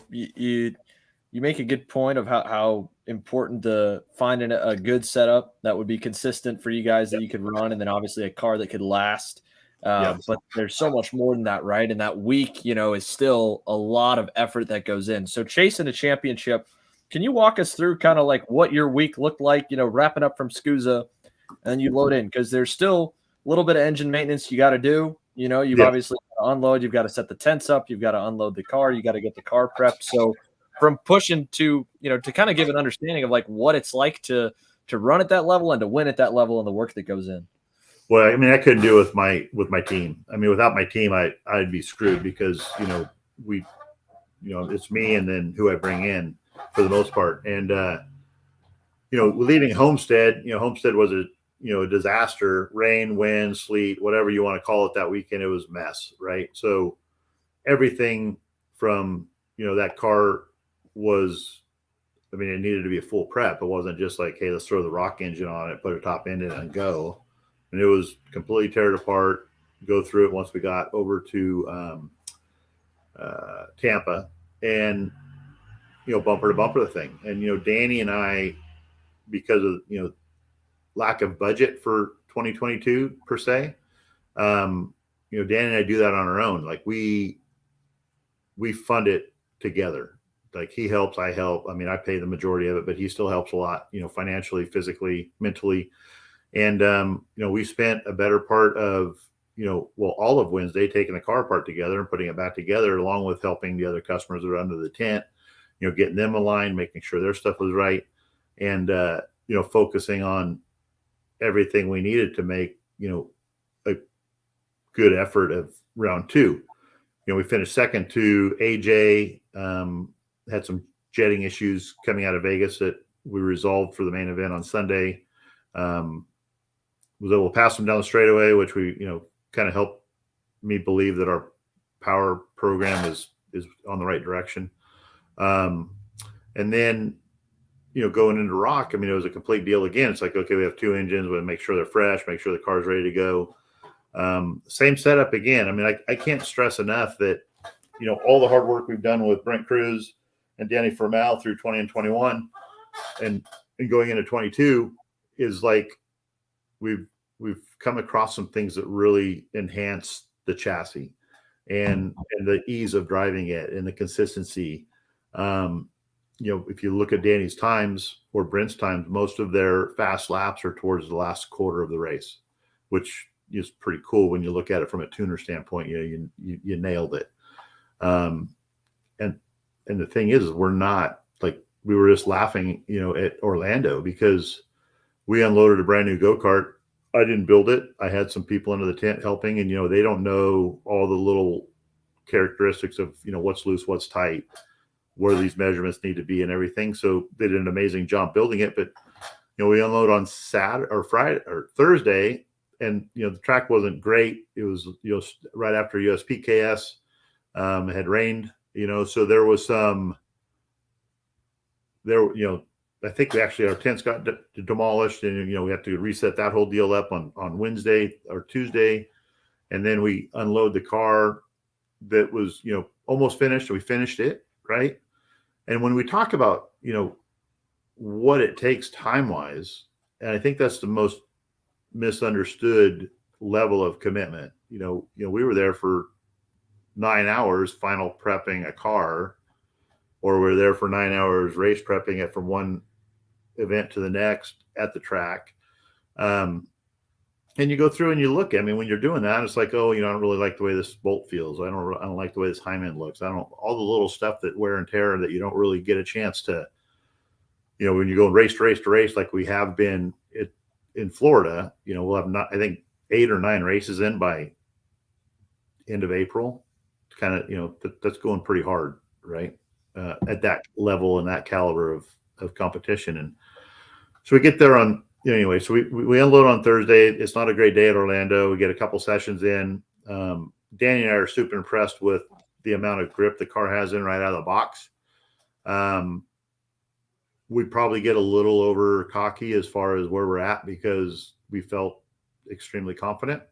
make a good point of how important the finding a good setup that would be consistent for you guys that you could run, and then obviously a car that could last. But there's so much more than that, right? And that week, is still a lot of effort that goes in. So chasing a championship, can you walk us through kind of like what your week looked like, wrapping up from Scusa, and then you load in, because there's still a little bit of engine maintenance you got to do. You know, you've obviously got to unload, you've got to set the tents up, you've got to unload the car, you got to get the car prepped. So from pushing to, you know, to kind of give an understanding of like what it's like to run at that level and to win at that level and the work that goes in. Well, I mean, I couldn't do it with my team. I mean, without my team, I'd be screwed because, you know, it's me and then who I bring in for the most part. And, you know, leaving Homestead, Homestead was a disaster, rain, wind, sleet, whatever you want to call it that weekend. It was a mess, right? So everything from, that car was, I mean, it needed to be a full prep. It wasn't just like, hey, let's throw the rock engine on it, put a top end in it and go. And it was completely tear it apart, go through it once we got over to Tampa and, bumper to bumper the thing. And, Danny and I, because of, lack of budget for 2022 per se, Danny and I do that on our own. Like we fund it together. Like he helps, I help. I mean, I pay the majority of it, but he still helps a lot, financially, physically, mentally. And, we spent a better part of, all of Wednesday taking the car apart together and putting it back together, along with helping the other customers that are under the tent, getting them aligned, making sure their stuff was right. And, focusing on everything we needed to make, a good effort of round two. We finished second to AJ, had some jetting issues coming out of Vegas that we resolved for the main event on Sunday. Was able to pass them down the straightaway, which we, kind of helped me believe that our power program is on the right direction. And then, going into Rock, I mean, it was a complete deal again. It's like, okay, we have two engines. We make sure they're fresh, make sure the car's ready to go. Same setup again. I mean, I can't stress enough that, all the hard work we've done with Brent Cruz and Danny Formal through 20 and 21 and going into 22 is like, we've come across some things that really enhance the chassis and the ease of driving it and the consistency. If you look at Danny's times or Brent's times, most of their fast laps are towards the last quarter of the race, which is pretty cool when you look at it from a tuner standpoint. You nailed it. And the thing is, we're not like, we were just laughing, at Orlando because we unloaded a brand new go-kart. I didn't build it. I had some people under the tent helping, and, they don't know all the little characteristics of, what's loose, what's tight, where these measurements need to be and everything. So they did an amazing job building it. But, we unload on Saturday or Friday or Thursday, and, the track wasn't great. It was, right after USPKS, it had rained, so there was some, I think our tents got demolished, and, we have to reset that whole deal up on Wednesday or Tuesday. And then we unload the car that was, almost finished. And we finished it. Right. And when we talk about, what it takes time-wise, and I think that's the most misunderstood level of commitment. We were there for 9 hours final prepping a car, or we're there for 9 hours race prepping it from one event to the next at the track. And you go through and you look, I mean, when you're doing that, it's like, oh, I don't really like the way this bolt feels. I don't like the way this hymen end looks. All the little stuff that wear and tear that you don't really get a chance to, when you go race to race to race, like we have been in Florida, we'll have I think 8 or 9 races in by end of April. It's kind of, that's going pretty hard, right? At that level and that caliber of competition. And so we get there on, anyway, so we unload on Thursday. It's not a great day at Orlando. We get a couple sessions in. Danny and I are super impressed with the amount of grip the car has in right out of the box. We probably get a little over cocky as far as where we're at because we felt extremely confident.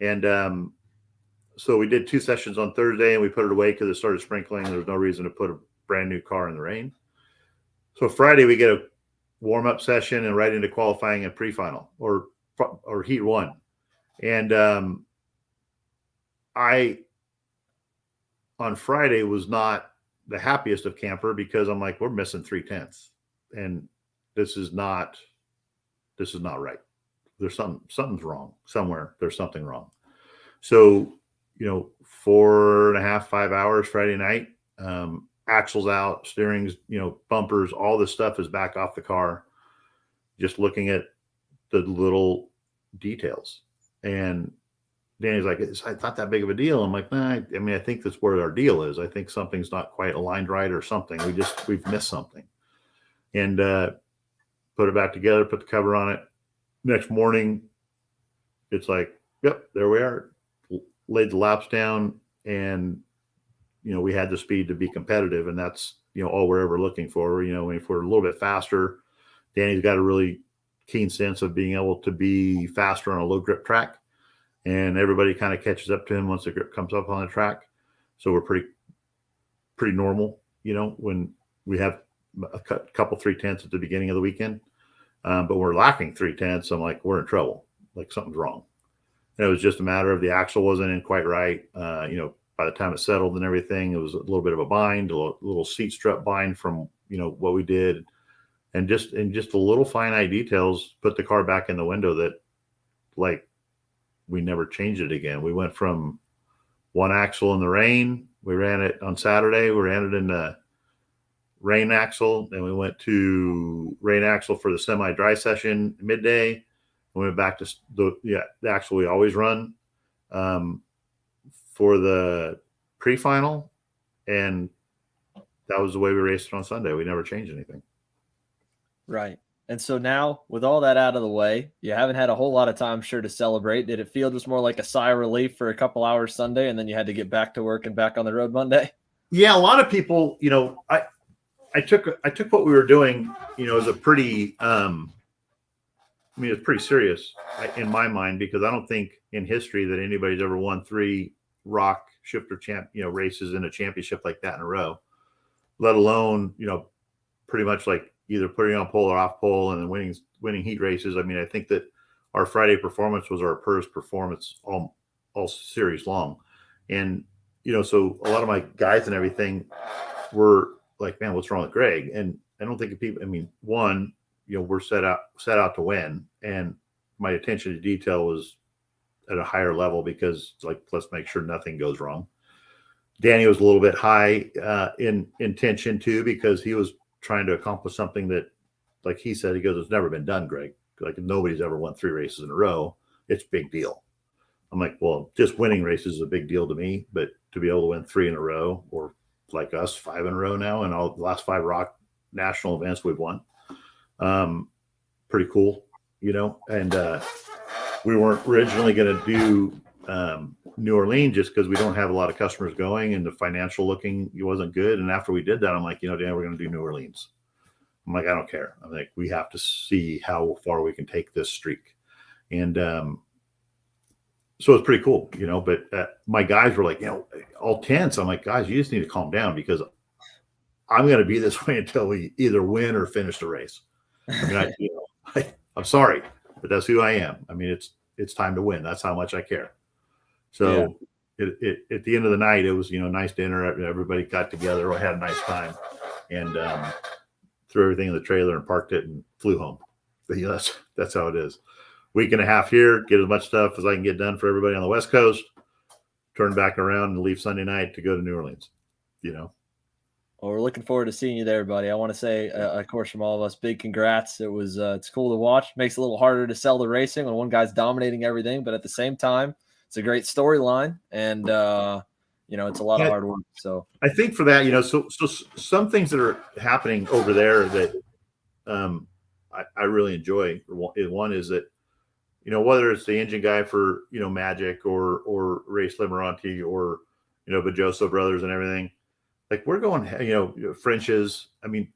And so we did 2 sessions on Thursday, and we put it away because it started sprinkling. There was no reason to put a brand new car in the rain. So Friday we get a warm-up session and right into qualifying and pre-final or heat 1. And I on Friday was not the happiest of camper because I'm like, we're missing 3/10, and this is not right. There's something's wrong somewhere. There's something wrong. So, 4.5, 5 hours Friday night, axles out, steerings, bumpers, all this stuff is back off the car, just looking at the little details. And Danny's like, it's not that big of a deal. I'm like, nah, I think that's where our deal is. I think something's not quite aligned right or something. We've missed something. And put it back together, put the cover on it. Next morning, it's like, yep, there we are. Laid the laps down, and we had the speed to be competitive, and that's all we're ever looking for. If we're a little bit faster, Danny's got a really keen sense of being able to be faster on a low grip track, and everybody kind of catches up to him once the grip comes up on the track. So we're pretty normal, when we have a couple 3/10 at the beginning of the weekend, but we're lacking 3/10. I'm like, we're in trouble, like something's wrong. And it was just a matter of the axle wasn't in quite right. By the time it settled and everything, it was a little bit of a bind, a little seat strut bind from what we did, and just the little finite details put the car back in the window that, like, we never changed it again. We went from one axle in the rain. We ran it on Saturday. We ran it in the rain axle. Then we went to rain axle for the semi-dry session midday. We went back to the axle we always run for the pre-final. And that was the way we raced it on Sunday. We never changed anything. Right. And so now, with all that out of the way, you haven't had a whole lot of time, sure, to celebrate. Did it feel just more like a sigh of relief for a couple hours Sunday, and then you had to get back to work and back on the road Monday? Yeah, a lot of people, I took what we were doing, as a pretty, it's pretty serious in my mind, because I don't think in history that anybody's ever won 3 rock shifter races in a championship like that in a row, let alone, pretty much like either putting on pole or off pole and then winning heat races. I think that our Friday performance was our purest performance all series long. And, so a lot of my guys and everything were like, man, what's wrong with Greg? And I don't think people, one, we're set out to win. And my attention to detail was at a higher level because, like, let's make sure nothing goes wrong. Danny was a little bit high in intention too, because he was trying to accomplish something that, like he said, he goes, it's never been done, Greg. Like, nobody's ever won 3 races in a row. It's a big deal. I'm like, well, just winning races is a big deal to me, but to be able to win 3 in a row, or like us, 5 in a row now, and all the last 5 rock national events we've won, pretty cool, and we weren't originally going to do New Orleans just because we don't have a lot of customers going, and the financial looking, it wasn't good. And after we did that, I'm like, Dan, we're going to do New Orleans. I'm like, I don't care. I'm like, we have to see how far we can take this streak. And so it's pretty cool, but my guys were like, all tense. I'm like, guys, you just need to calm down, because I'm going to be this way until we either win or finish the race. I'm sorry, but that's who I am. It's time to win. That's how much I care. So at the end of the night, it was, nice dinner. Everybody got together. I had a nice time, and threw everything in the trailer and parked it and flew home. But that's how it is. Week and a half here, get as much stuff as I can get done for everybody on the West Coast, turn back around and leave Sunday night to go to New Orleans, Well, we're looking forward to seeing you there, buddy. I want to say, of course, from all of us, big congrats. It was, it's cool to watch. Makes it a little harder to sell the racing when one guy's dominating everything, but at the same time, it's a great storyline, and it's a lot of hard work. So I think for that, so some things that are happening over there that I really enjoy. One is that, whether it's the engine guy for, Magic or Race Limeranti or, Bajoso Brothers and everything, like, we're going, French's,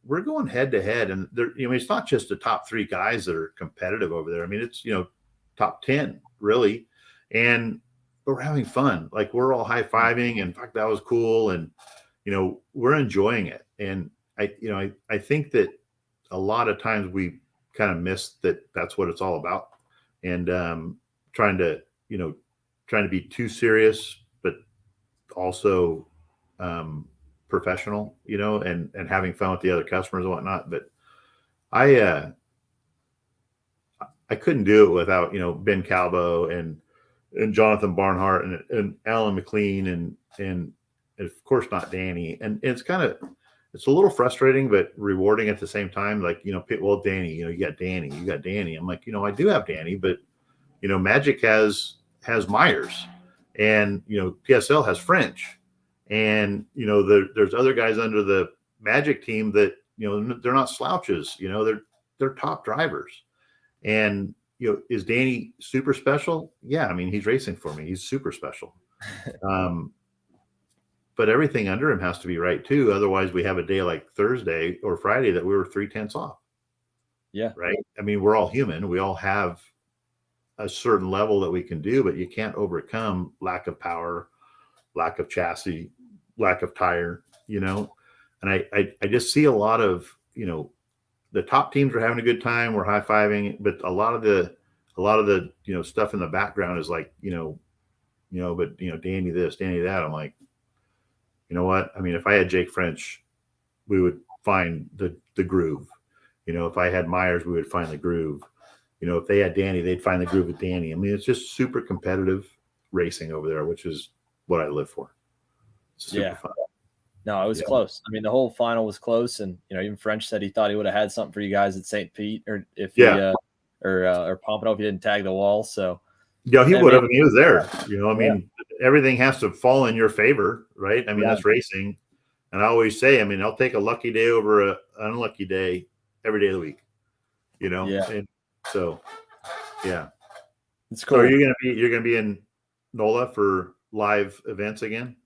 we're going head to head, and there, it's not just the top 3 guys that are competitive over there. It's, top 10 really. And we're having fun. Like, we're all high-fiving, and fuck, that was cool. And, we're enjoying it. And I think that a lot of times we kind of miss that that's what it's all about. And trying to be too serious, but also professional, and having fun with the other customers and whatnot. But I couldn't do it without, Ben Calvo and and Jonathan Barnhart and Alan McLean and of course not Danny. And it's a little frustrating, but rewarding at the same time. Like, well, Danny, you got Danny. I'm like, I do have Danny, but Magic has Myers, and PSL has French, and there's other guys under the Magic team that they're not slouches. They're top drivers, and is Danny super special? Yeah, I mean, he's racing for me. He's super special. But everything under him has to be right too. Otherwise, we have a day like Thursday or Friday that we were 3/10 off. Yeah. Right. I mean, we're all human. We all have a certain level that we can do, but you can't overcome lack of power, lack of chassis, lack of tire, And I just see a lot of, the top teams are having a good time. We're high-fiving, but a lot of the stuff in the background is like, but Danny this, Danny that. I'm like, you know what? I mean, if I had Jake French, we would find the groove. If I had Myers, we would find the groove. If they had Danny, they'd find the groove with Danny. I mean, it's just super competitive racing over there, which is what I live for. It's super fun. No, it was close. I mean, the whole final was close, and even French said he thought he would have had something for you guys at St. Pete, or if or Pompano if he didn't tag the wall. So yeah, he would have. He was there. I mean, everything has to fall in your favor, right? I mean, that's racing. And I always say, I mean, I'll take a lucky day over an unlucky day every day of the week. And so yeah, it's cool. So you're gonna be in NOLA for live events again?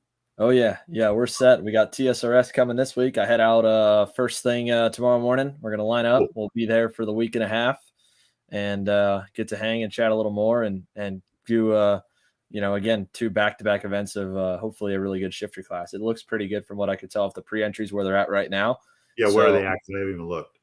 Oh yeah, we're set. We got TSRS coming this week. I head out first thing tomorrow morning. We're gonna line up. Cool. We'll be there for the week and a half, and get to hang and chat a little more, and do again 2 back-to-back events of hopefully a really good shifter class. It looks pretty good from what I could tell of the pre-entries where they're at right now. Yeah, where are they at? I haven't even looked.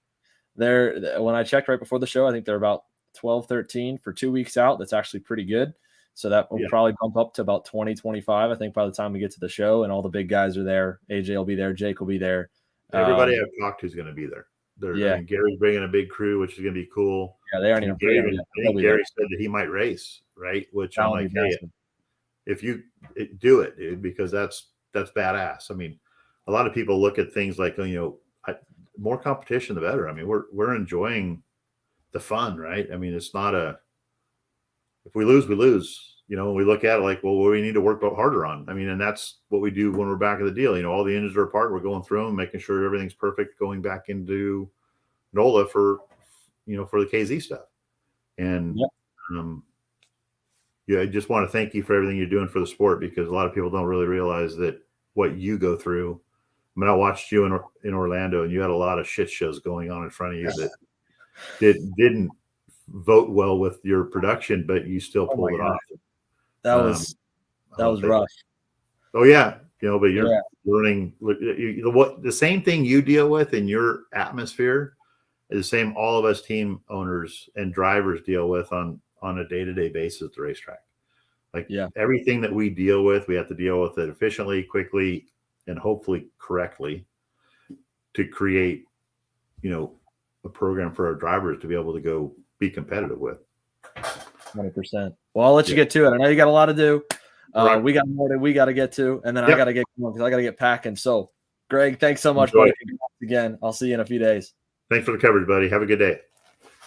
When I checked right before the show, I think they're about 12, 13 for 2 weeks out. That's actually pretty good. So that will probably bump up to about 20, 25, I think, by the time we get to the show, and all the big guys are there. AJ will be there. Jake will be there. Everybody I've talked to is going to be there. I mean, Gary's bringing a big crew, which is going to be cool. Yeah, they aren't even. I think Gary said that he might race, right? Which I'm like, hey, if you do it, dude, because that's badass. I mean, a lot of people look at things like, more competition, the better. I mean, we're enjoying the fun, right? I mean, it's not if we lose, we lose. We look at it like, well, what do we need to work harder on? I mean, and that's what we do when we're back at the deal. All the engines are apart. We're going through them, making sure everything's perfect, going back into NOLA for the KZ stuff. And I just want to thank you for everything you're doing for the sport, because a lot of people don't really realize that what you go through. I mean, I watched you in Orlando, and you had a lot of shit shows going on in front of you that didn't vote well with your production, but you still pulled it off. That was rough. Oh yeah, but you're learning what the same thing you deal with in your atmosphere is the same all of us team owners and drivers deal with on a day-to-day basis at the racetrack. Like everything that we deal with, we have to deal with it efficiently, quickly, and hopefully correctly to create, a program for our drivers to be able to go be competitive with. 100%. Well, I'll let you get to it. I know you got a lot to do. We got more that we got to get to, and then I got to get going because I got to get packing. So, Greg, thanks so much, buddy. Again, I'll see you in a few days. Thanks for the coverage, buddy. Have a good day.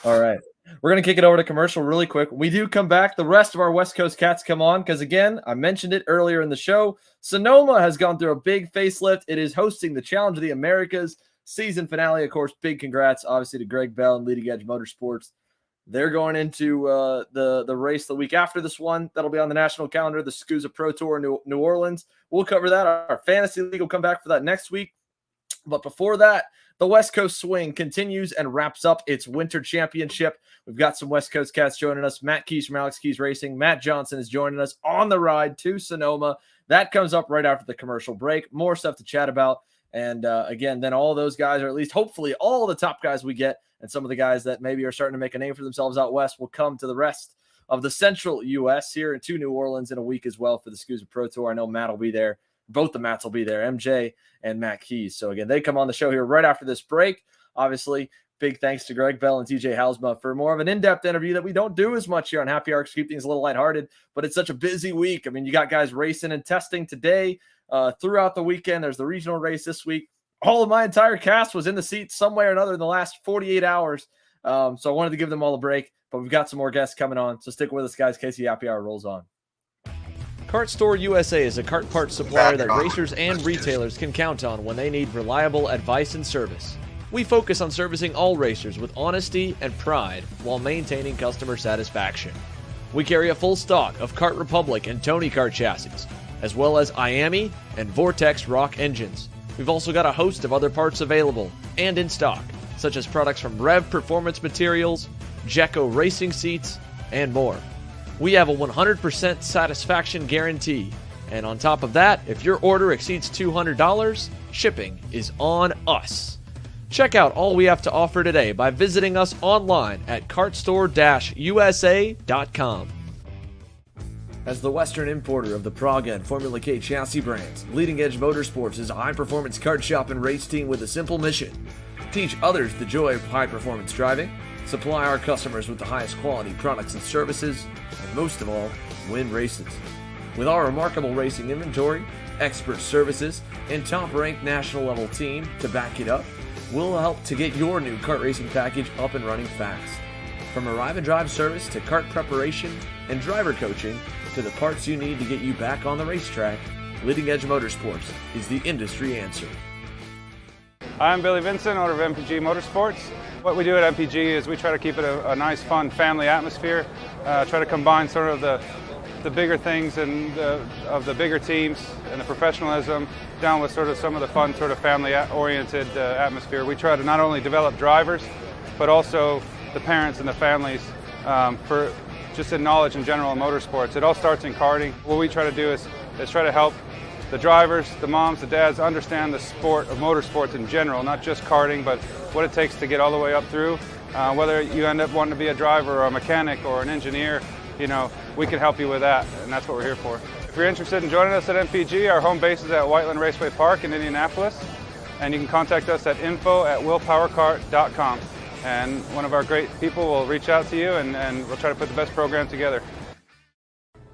All right. We're going to kick it over to commercial really quick. When we do come back, the rest of our West Coast Cats come on because, again, I mentioned it earlier in the show. Sonoma has gone through a big facelift. It is hosting the Challenge of the Americas season finale. Of course, big congrats, obviously, to Greg Bell and Leading Edge Motorsports. They're going into the race the week after this one. That'll be on the national calendar, the SCUSA Pro Tour in New Orleans. We'll cover that. Our fantasy league will come back for that next week. But before that, the West Coast Swing continues and wraps up its winter championship. We've got some West Coast Cats joining us. Matt Keys from Alex Keys Racing. Matt Johnson is joining us on the ride to Sonoma. That comes up right after the commercial break. More stuff to chat about. And again, then all those guys, or at least hopefully all the top guys we get, and some of the guys that maybe are starting to make a name for themselves out west will come to the rest of the central U.S. here into New Orleans in a week as well for the SCUSA Pro Tour. I know Matt will be there. Both the Matts will be there, MJ and Matt Keys. So, again, they come on the show here right after this break. Obviously, big thanks to Greg Bell and TJ Halsema for more of an in-depth interview that we don't do as much here on Happy Hour to keep things a little lighthearted, but it's such a busy week. I mean, you got guys racing and testing today, throughout the weekend. There's the regional race this week. All of my entire cast was in the seats some way or another in the last 48 hours. So I wanted to give them all a break, but we've got some more guests coming on. So stick with us, guys. KC Happy Hour rolls on. Kart Store USA is a kart parts supplier that racers and retailers can count on when they need reliable advice and service. We focus on servicing all racers with honesty and pride while maintaining customer satisfaction. We carry a full stock of Kart Republic and Tony Kart chassis, as well as IAMI and Vortex Rock engines. We've also got a host of other parts available and in stock, such as products from Rev Performance Materials, Jecco Racing Seats, and more. We have a 100% satisfaction guarantee. And on top of that, if your order exceeds $200, shipping is on us. Check out all we have to offer today by visiting us online at kartstore-usa.com. As the Western importer of the Praga and Formula K chassis brands, Leading Edge Motorsports is a high-performance kart shop and race team with a simple mission: teach others the joy of high-performance driving, supply our customers with the highest quality products and services, and most of all, win races. With our remarkable racing inventory, expert services, and top-ranked national-level team to back it up, we'll help to get your new kart racing package up and running fast. From arrive and drive service to kart preparation and driver coaching to the parts you need to get you back on the racetrack, Leading Edge Motorsports is the industry answer. I'm Billy Vincent, owner of MPG Motorsports. What we do at MPG is we try to keep it a nice, fun family atmosphere, try to combine sort of the bigger things and of the bigger teams and the professionalism down with sort of some of the fun, sort of family-oriented atmosphere. We try to not only develop drivers, but also the parents and the families for just in knowledge in general in motorsports. It all starts in karting. What we try to do is try to help the drivers, the moms, the dads understand the sport of motorsports in general, not just karting, but what it takes to get all the way up through. Whether you end up wanting to be a driver or a mechanic or an engineer, we can help you with that, and that's what we're here for. If you're interested in joining us at MPG, our home base is at Whiteland Raceway Park in Indianapolis, and you can contact us at info@willpowerkart.com, and one of our great people will reach out to you, and we'll try to put the best program together.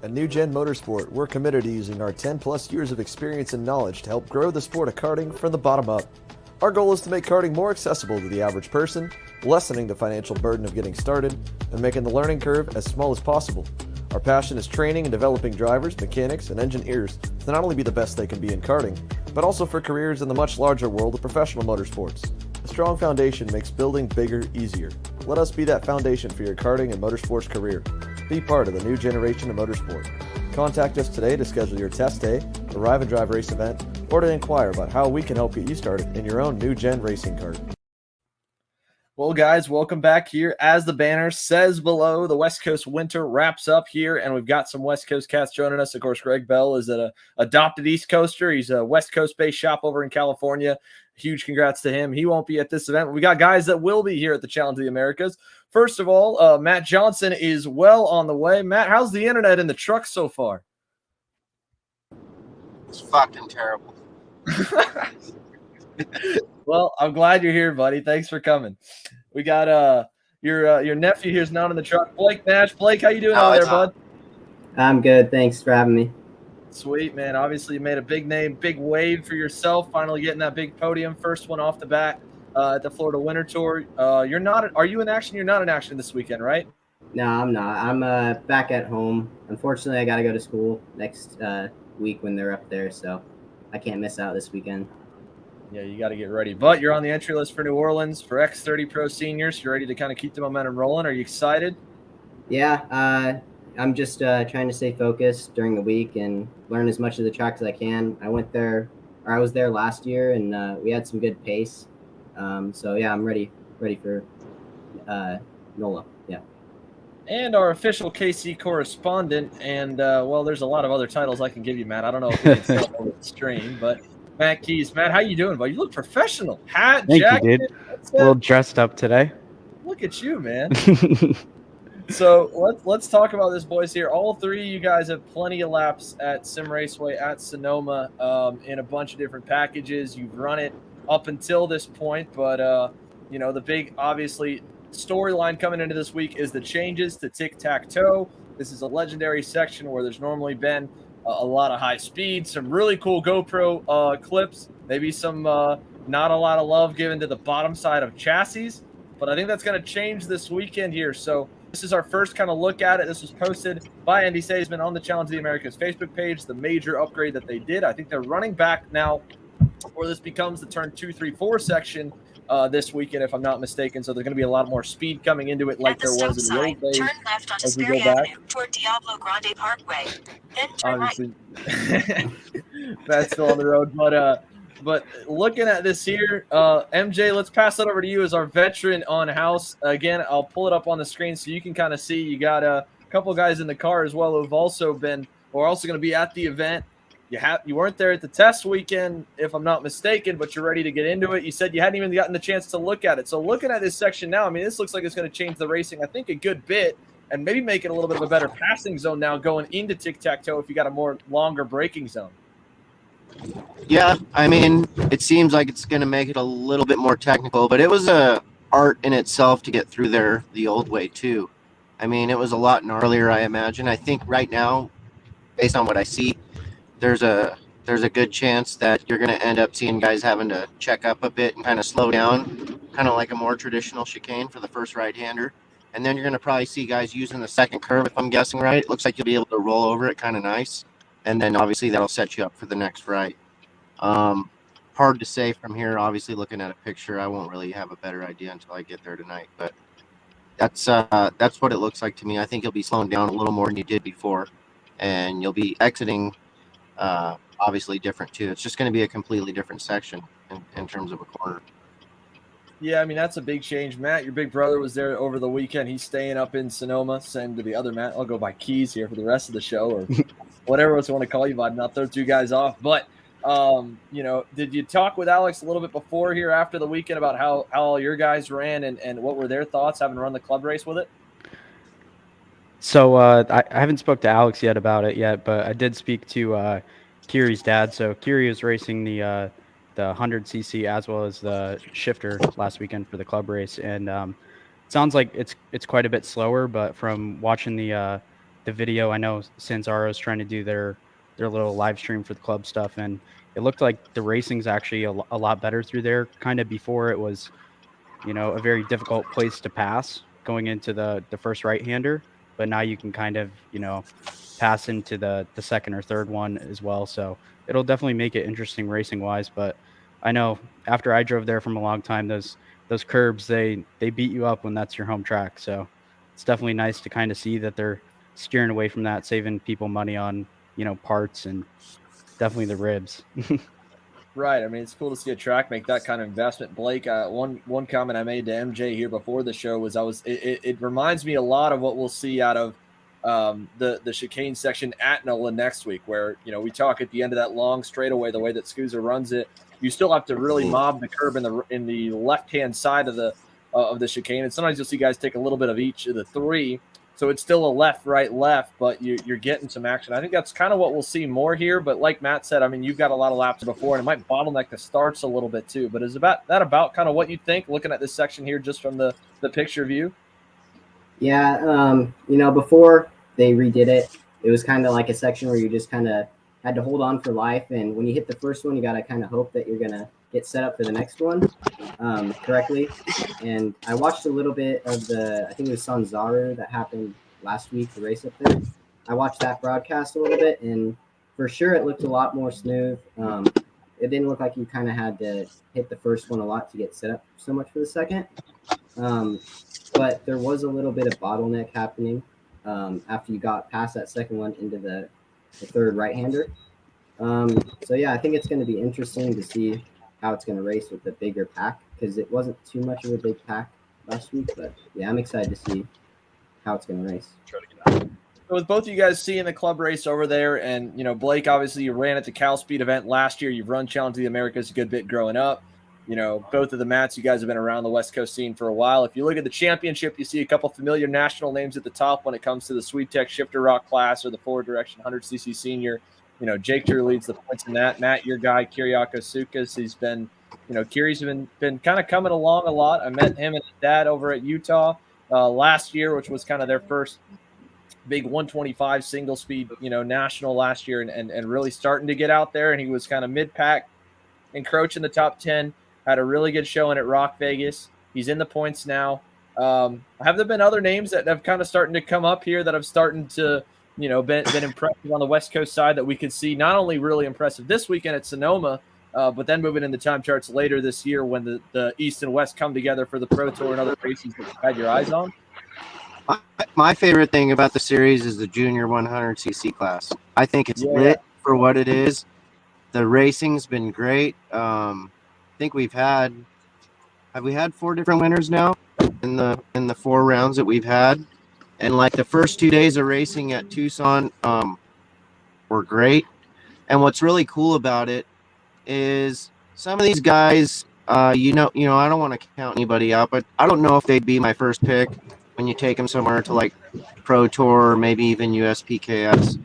At New Gen Motorsport, we're committed to using our 10-plus years of experience and knowledge to help grow the sport of karting from the bottom up. Our goal is to make karting more accessible to the average person, lessening the financial burden of getting started, and making the learning curve as small as possible. Our passion is training and developing drivers, mechanics, and engineers to not only be the best they can be in karting, but also for careers in the much larger world of professional motorsports. A strong foundation makes building bigger easier. Let us be that foundation for your karting and motorsports career. Be part of the new generation of motorsport. Contact us today to schedule your test day, arrive and drive race event, or to inquire about how we can help get you started in your own new gen racing kart. Well, guys, welcome back here. As the banner says below, the West Coast winter wraps up here, and we've got some West Coast cats joining us. Of course, Greg Bell is an adopted East Coaster. He's a West Coast-based shop over in California. Huge congrats to him. He won't be at this event. We got guys that will be here at the Challenge of the Americas. First of all, Matt Johnson is well on the way. Matt, how's the internet in the truck so far? It's fucking terrible. Well, I'm glad you're here, buddy. Thanks for coming. We got your nephew here's not in the truck, Blake Nash. Blake, how you doing over there, bud? I'm good. Thanks for having me. Sweet, man. Obviously, you made a big name, big wave for yourself, finally getting that big podium, first one off the bat at the Florida Winter Tour. Are you in action? You're not in action this weekend, right? No, I'm not. I'm back at home. Unfortunately, I got to go to school next week when they're up there, so I can't miss out this weekend. Yeah, you got to get ready. But you're on the entry list for New Orleans for X30 Pro Seniors. You're ready to kind of keep the momentum rolling. Are you excited? Yeah, I'm just trying to stay focused during the week and learn as much of the track as I can. I was there last year, and we had some good pace. So yeah, I'm ready for NOLA. Yeah. And our official KC correspondent, and well, there's a lot of other titles I can give you, Matt. I don't know if you can say it over the stream, but Matt Keys. Matt, how you doing, bud? You look professional. Hat, Thank jacket. you, dude. A little dressed up today. Look at you, man. So let's talk about this, boys. Here, all three of you guys have plenty of laps at Sim Raceway at Sonoma in a bunch of different packages. You've run it up until this point, but the big, obviously, storyline coming into this week is the changes to tic-tac-toe. This is a legendary section where there's normally been a lot of high speed, some really cool GoPro clips, maybe some not a lot of love given to the bottom side of chassis. But I think that's going to change this weekend here. So this is our first kind of look at it. This was posted by Andy Saisman on the Challenge of the Americas Facebook page, the major upgrade that they did. I think they're running back now where this becomes the turn 2, 3, 4 section this weekend, if I'm not mistaken. So there's going to be a lot more speed coming into it like there was in the old days. Turn left onto As we Sperry go back. Avenue toward Diablo Grande Parkway. Then turn Obviously, Matt's still on the road. But looking at this here, MJ, let's pass that over to you as our veteran on house. Again, I'll pull it up on the screen so you can kind of see. You got a couple of guys in the car as well who've also been, or also going to be at the event. You weren't there at the test weekend, if I'm not mistaken, but you're ready to get into it. You said you hadn't even gotten the chance to look at it. So looking at this section now, I mean, this looks like it's going to change the racing, I think, a good bit, and maybe make it a little bit of a better passing zone now going into tic-tac-toe if you got a more longer braking zone. Yeah, I mean, it seems like it's going to make it a little bit more technical, but it was a art in itself to get through there the old way too. I mean, it was a lot gnarlier, I imagine. I think right now, based on what I see, there's a good chance that you're going to end up seeing guys having to check up a bit and kind of slow down, kind of like a more traditional chicane for the first right-hander. And then you're going to probably see guys using the second curve, if I'm guessing right. It looks like you'll be able to roll over it kind of nice. And then obviously that'll set you up for the next right. Hard to say from here. Obviously, looking at a picture, I won't really have a better idea until I get there tonight. But that's what it looks like to me. I think you'll be slowing down a little more than you did before, and you'll be exiting obviously different too. It's just going to be a completely different section in terms of a corner. Yeah, I mean, that's a big change. Matt, your big brother was there over the weekend. He's staying up in Sonoma. Same to the other Matt. I'll go by Keys here for the rest of the show, or whatever else you want to call you, but not throw two guys off. But did you talk with Alex a little bit before here after the weekend about how all your guys ran and what were their thoughts having run the club race with it? So I haven't spoke to Alex yet about it yet, but I did speak to Kiri's dad. So Kiri was racing the 100cc as well as the shifter last weekend for the club race, and it sounds like it's quite a bit slower. But from watching the video, I know Sanzaro's trying to do their little live stream for the club stuff, and it looked like the racing's actually a lot better through there. Kind of before it was, a very difficult place to pass going into the first right-hander, but now you can kind of, pass into the second or third one as well. So it'll definitely make it interesting racing wise. But I know after I drove there from a long time, those curbs, they beat you up when that's your home track. So it's definitely nice to kind of see that they're steering away from that, saving people money on, parts and definitely the ribs. Right. I mean, it's cool to see a track make that kind of investment. Blake, one comment I made to MJ here before the show was it reminds me a lot of what we'll see out of the chicane section at NOLA next week, where, we talk at the end of that long straightaway, the way that Scusa runs it, you still have to really mob the curb in the left-hand side of the chicane. And sometimes you'll see guys take a little bit of each of the three. So it's still a left, right, left, but you're getting some action. I think that's kind of what we'll see more here. But like Matt said, I mean, you've got a lot of laps before, and it might bottleneck the starts a little bit too. But is about kind of what you think, looking at this section here just from the picture view? Yeah, before they redid it, it was kind of like a section where you just kind of had to hold on for life. And when you hit the first one, you got to kind of hope that you're going to get set up for the next one correctly. And I watched a little bit of I think it was Sanzaru that happened last week, the race up there. I watched that broadcast a little bit, and for sure it looked a lot more smooth. It didn't look like you kind of had to hit the first one a lot to get set up so much for the second. But there was a little bit of bottleneck happening after you got past that second one into the third right-hander. So yeah, I think it's going to be interesting to see how it's going to race with the bigger pack, because it wasn't too much of a big pack last week. But yeah, I'm excited to see how it's going to race. So with both of you guys seeing the club race over there, and Blake, obviously you ran at the Cal Speed event last year. You've run Challenge of the Americas a good bit growing up. Both of the Matts, you guys have been around the West Coast scene for a while. If you look at the championship, you see a couple familiar national names at the top when it comes to the Sweet Tech Shifter Rock class or the forward direction 100cc senior. Jake Drew leads the points in that. Matt, your guy, Kiriako Sukas, he's been Kiri's been kind of coming along a lot. I met him and his dad over at Utah last year, which was kind of their first big 125 single speed, national last year, and really starting to get out there. And he was kind of mid-pack, encroaching the top 10, had a really good showing at Rock Vegas. He's in the points now. Have there been other names that have kind of starting to come up here that have starting to, been impressive on the West Coast side that we could see not only really impressive this weekend at Sonoma, but then moving in the time charts later this year when the East and West come together for the Pro Tour and other races that you've had your eyes on? My favorite thing about the series is the junior 100cc class. I think it's lit for what it is. The racing's been great. I think have we had 4 different winners now in the 4 rounds that we've had? And like the first 2 days of racing at Tucson were great. And what's really cool about it is some of these guys, I don't want to count anybody out, but I don't know if they'd be my first pick when you take them somewhere to like Pro Tour or maybe even USPKS.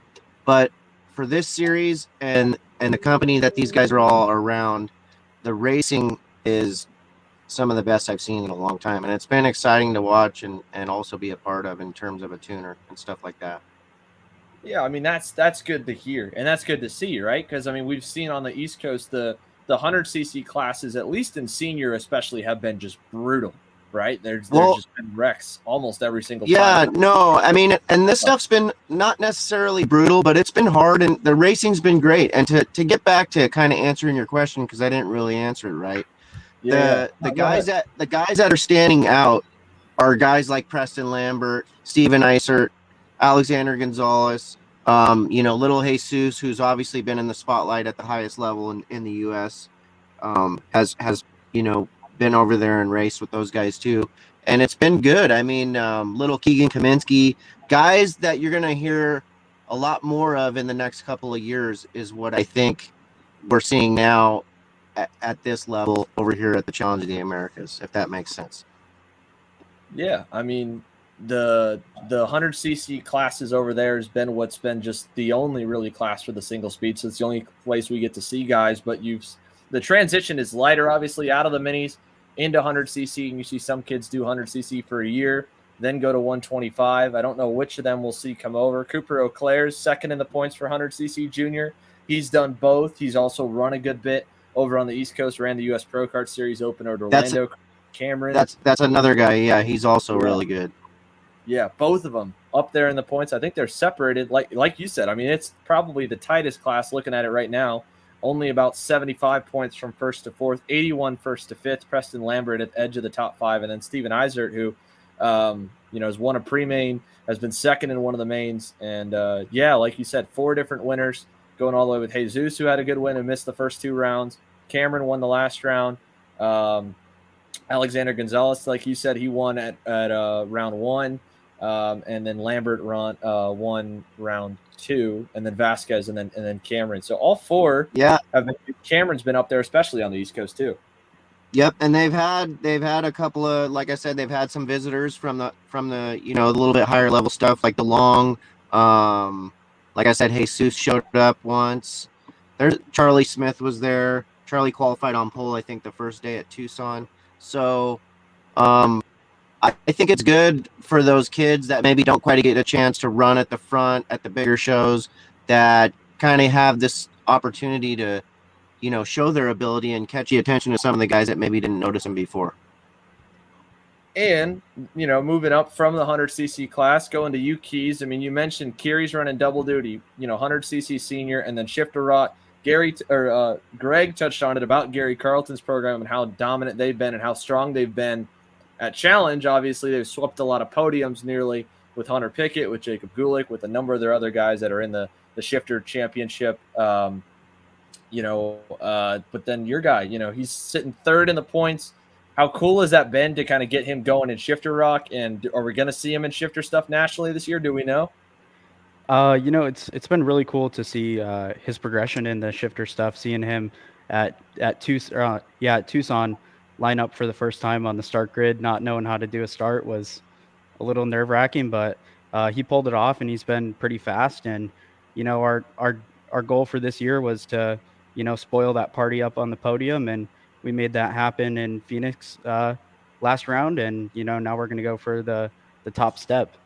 But for this series and the company that these guys are all around, the racing is some of the best I've seen in a long time. And it's been exciting to watch and also be a part of in terms of a tuner and stuff like that. Yeah, I mean, that's good to hear. And that's good to see, right? Because, I mean, we've seen on the East Coast the 100cc classes, at least in senior especially, have been just brutal, right? There's just been wrecks almost every single time. Yeah, no, I mean, and this stuff's been not necessarily brutal, but it's been hard, and the racing's been great. And to get back to kind of answering your question, because I didn't really answer it right. The guys that are standing out are guys like Preston Lambert, Steven Eisert, Alexander Gonzalez, little Jesus, who's obviously been in the spotlight at the highest level in the U.S., has been over there and raced with those guys too, and it's been good. I mean, little Keegan Kaminsky, guys that you're gonna hear a lot more of in the next couple of years is what I think we're seeing now at this level over here at the Challenge of the Americas, if that makes sense. Yeah, I mean, the 100cc classes over there has been what's been just the only really class for the single speed. So it's the only place we get to see guys. But the transition is lighter, obviously, out of the minis into 100cc, and you see some kids do 100cc for a year, then go to 125. I don't know which of them we'll see come over. Cooper Auclair's second in the points for 100cc junior. He's done both. He's also run a good bit over on the East Coast, ran the U.S. Pro Kart Series Open at Orlando. Cameron. That's another guy. Yeah, he's also really good. Yeah, both of them up there in the points. I think they're separated. Like you said, I mean, it's probably the tightest class looking at it right now. Only about 75 points from first to fourth, 81 first to fifth. Preston Lambert at the edge of the top 5, and then Steven Eisert, who has won a pre-main, has been second in one of the mains, and like you said, 4 different winners going all the way with Jesus, who had a good win and missed the first 2 rounds. Cameron won the last round. Alexander Gonzalez, like you said, he won at round 1. And then Lambert won round 2, and then Vasquez, and then Cameron. So all 4, Cameron's been up there, especially on the East Coast too. Yep, and they've had a couple of, like I said, they've had some visitors from the a little bit higher level stuff, like the long. Like I said, Jesus showed up once. There's Charlie Smith was there. Charlie qualified on pole, I think, the first day at Tucson. So, I think it's good for those kids that maybe don't quite get a chance to run at the front at the bigger shows, that kind of have this opportunity to, show their ability and catch the attention of some of the guys that maybe didn't notice them before. And, moving up from the 100cc class, going to U-Keys. I mean, you mentioned Kiri's running double duty, 100cc senior, and then shifter rock. Greg touched on it about Gary Carlton's program and how dominant they've been and how strong they've been at Challenge. Obviously, they've swept a lot of podiums nearly with Hunter Pickett, with Jacob Gulick, with a number of their other guys that are in the shifter championship. But then your guy, he's sitting 3rd in the points. How cool has that been to kind of get him going in shifter rock? And are we going to see him in shifter stuff nationally this year? Do we know? It's been really cool to see his progression in the shifter stuff. Seeing him at Tucson line up for the first time on the start grid, not knowing how to do a start, was a little nerve-wracking, but he pulled it off, and he's been pretty fast. And our goal for this year was to spoil that party up on the podium and we made that happen in Phoenix last round, and now we're going to go for the top step.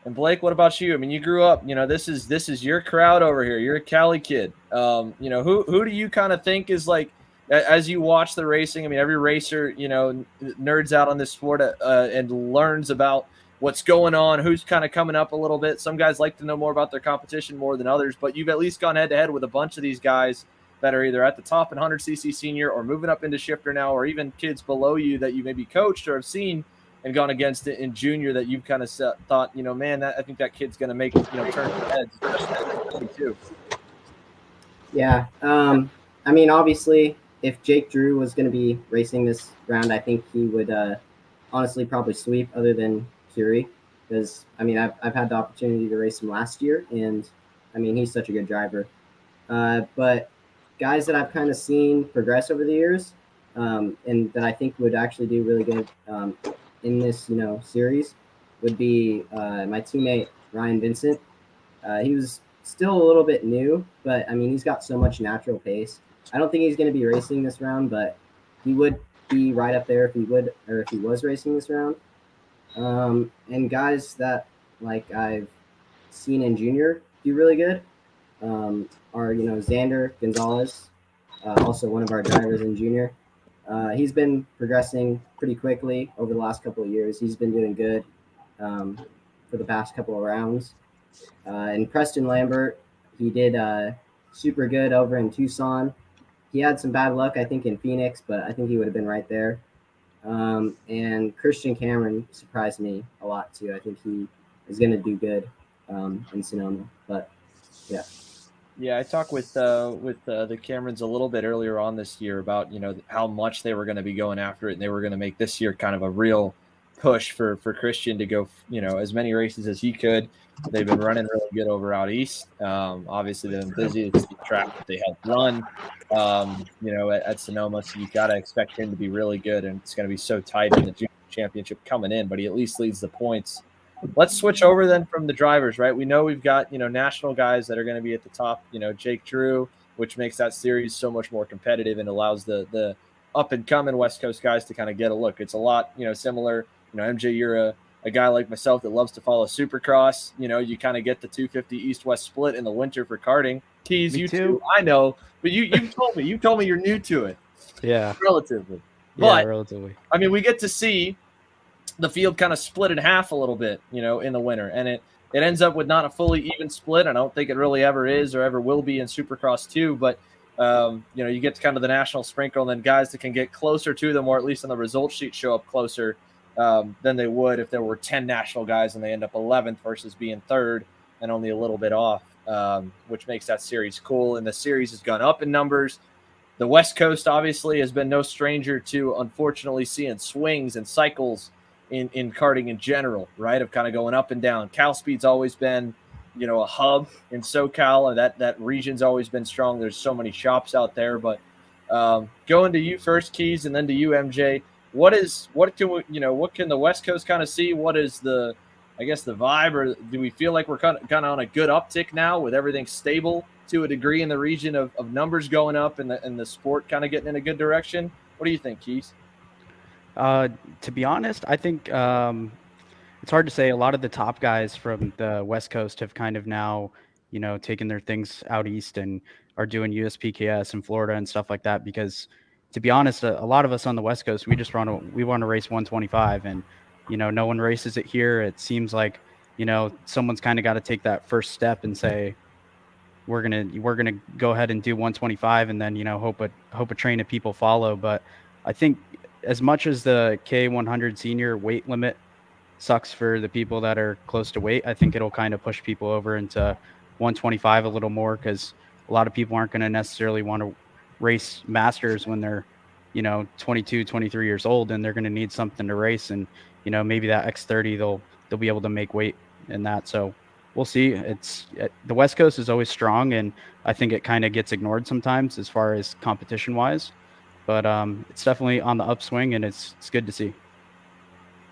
And Blake, what about you? I mean, you grew up, this is your crowd over here. You're a Cali kid. Who do you kind of think is like, as you watch the racing? I mean, every racer, nerds out on this sport and learns about what's going on, who's kind of coming up a little bit. Some guys like to know more about their competition more than others, but you've at least gone head to head with a bunch of these guys that are either at the top in 100cc senior or moving up into shifter now, or even kids below you that you maybe coached or have seen and gone against it in junior that you've kind of thought, man, I think that kid's going to make, turn heads, especially too. Yeah. I mean, obviously, if Jake Drew was going to be racing this round, I think he would honestly probably sweep other than Curie, because, I mean, I've had the opportunity to race him last year, and, I mean, he's such a good driver. But guys that I've kind of seen progress over the years and that I think would actually do really good in this, series would be my teammate Ryan Vincent. He was still a little bit new, but I mean, he's got so much natural pace. I don't think he's going to be racing this round, but he would be right up there if he was racing this round. And guys that like I've seen in junior do really good are Xander Gonzalez, also one of our drivers in junior. He's been progressing pretty quickly over the last couple of years. He's been doing good for the past couple of rounds. And Preston Lambert, he did super good over in Tucson. He had some bad luck, I think, in Phoenix, but I think he would have been right there. And Christian Cameron surprised me a lot too. I think he is going to do good in Sonoma. But yeah. Yeah, I talked with the Camerons a little bit earlier on this year about how much they were going to be going after it, and they were going to make this year kind of a real push for Christian to go as many races as he could. They've been running really good over out east. Obviously, they've been busy. It's the track that they helped run, at Sonoma. So you got to expect him to be really good, and it's going to be so tight in the junior championship coming in. But he at least leads the points. Let's switch over then from the drivers, right? We know we've got, national guys that are going to be at the top, Jake Drew, which makes that series so much more competitive and allows the up and coming West Coast guys to kind of get a look. It's a lot, similar, MJ, you're a guy like myself that loves to follow Supercross. You kind of get the 250 East-West split in the winter for karting. Keys, Me you too. I know, but you told me you're new to it. Yeah. Relatively. Yeah, But, relatively. I mean, we get to see the field kind of split in half a little bit, in the winter. And it ends up with not a fully even split. I don't think it really ever is or ever will be in Supercross 2. But, you get to kind of the national sprinkle, and then guys that can get closer to them, or at least on the result sheet show up closer than they would if there were 10 national guys and they end up 11th versus being third and only a little bit off, which makes that series cool. And the series has gone up in numbers. The West Coast obviously has been no stranger to, unfortunately, seeing swings and cycles in karting in general, right? Of kind of going up and down. Cal Speed's always been, a hub in SoCal, and that region's always been strong. There's so many shops out there. But going to you first, Keys, and then to you, MJ. What can the West Coast kind of see? What is the vibe, or do we feel like we're kind of on a good uptick now with everything stable to a degree in the region of numbers going up and the sport kind of getting in a good direction? What do you think, Keys? To be honest, I think it's hard to say. A lot of the top guys from the West Coast have kind of now, taken their things out east and are doing USPKS in Florida and stuff like that. Because, to be honest, a lot of us on the West Coast, we want to race 125, and no one races it here. It seems like someone's kind of got to take that first step and say, we're gonna go ahead and do 125, and then hope a train of people follow. But I think, as much as the K100 senior weight limit sucks for the people that are close to weight, I think it'll kind of push people over into 125 a little more, because a lot of people aren't going to necessarily want to race masters when they're 22, 23 years old, and they're going to need something to race. And maybe that X30 they'll be able to make weight in that. So we'll see. The West Coast is always strong, and I think it kind of gets ignored sometimes as far as competition wise. But it's definitely on the upswing, and it's good to see.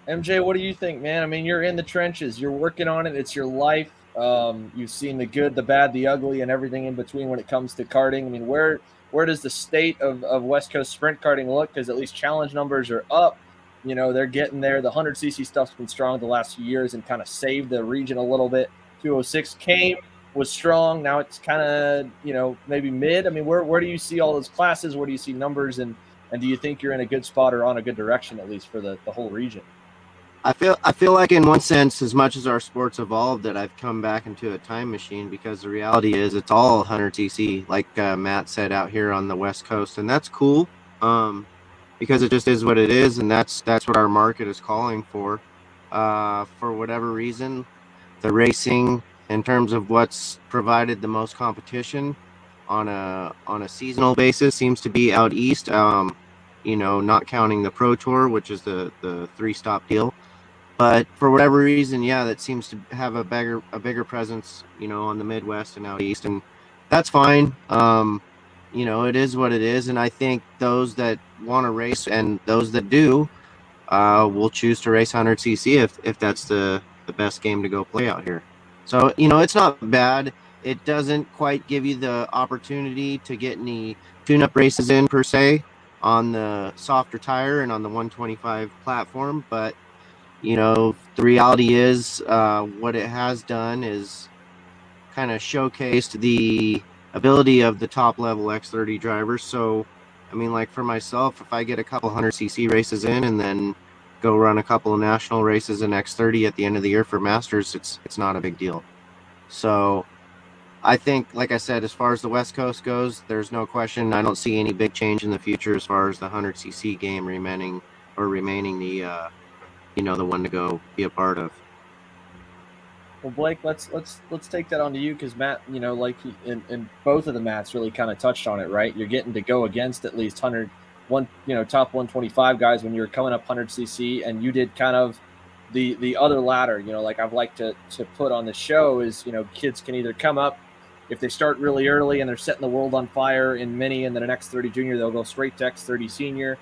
MJ, what do you think, man? I mean, you're in the trenches. You're working on it. It's your life. You've seen the good, the bad, the ugly, and everything in between when it comes to karting. I mean, where does the state of West Coast sprint karting look? Because at least challenge numbers are up. You know, they're getting there. The 100cc stuff's been strong the last few years and kind of saved the region a little bit. 206 came, was strong. Now it's kind of, you know, maybe mid. I mean, where do you see all those classes? Where do you see numbers? And do you think you're in a good spot or on a good direction, at least for the whole region? I feel like in one sense, as much as our sport's evolved, that I've come back into a time machine, because the reality is it's all 100cc, like Matt said, out here on the West Coast, and that's cool, because it just is what it is, and that's what our market is calling for. For whatever reason, the racing, in terms of what's provided the most competition on a seasonal basis, seems to be out east. You know, not counting the Pro Tour, which is the 3-stop deal. But for whatever reason, yeah, that seems to have a bigger presence, you know, on the Midwest and out east, and that's fine. You know, it is what it is, and I think those that want to race and those that do will choose to race 100cc if that's the best game to go play out here. So, you know, it's not bad. It doesn't quite give you the opportunity to get any tune-up races in per se on the softer tire and on the 125 platform, but you know, the reality is what it has done is kind of showcased the ability of the top level X30 drivers. So, I mean, like for myself, if I get a couple 100cc races in and then go run a couple of national races in X30 at the end of the year for Masters, it's not a big deal. So I think, like I said, as far as the West Coast goes, there's no question. I don't see any big change in the future as far as the 100cc game remaining the you know, the one to go be a part of. Well, Blake, let's take that onto you, because Matt, you know, like in both of the Matts really kind of touched on it, right? You're getting to go against at least top 125 guys when you're coming up 100cc, and you did kind of the other ladder. You know, like I've liked to put on the show is, you know, kids can either come up, if they start really early and they're setting the world on fire in mini, and then an X30 junior, they'll go straight to X30 senior.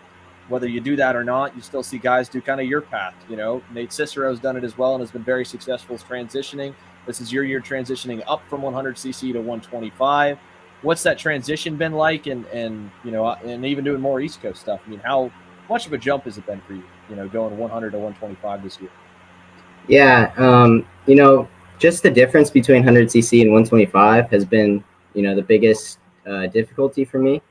Whether you do that or not, you still see guys do kind of your path. You know, Nate Cicero's done it as well and has been very successful transitioning. This is your year transitioning up from 100cc to 125. What's that transition been like? And you know, and even doing more East Coast stuff. I mean, how much of a jump has it been for you? You know, going 100 to 125 this year. Yeah, you know, just the difference between 100cc and 125 has been, you know, the biggest difficulty for me.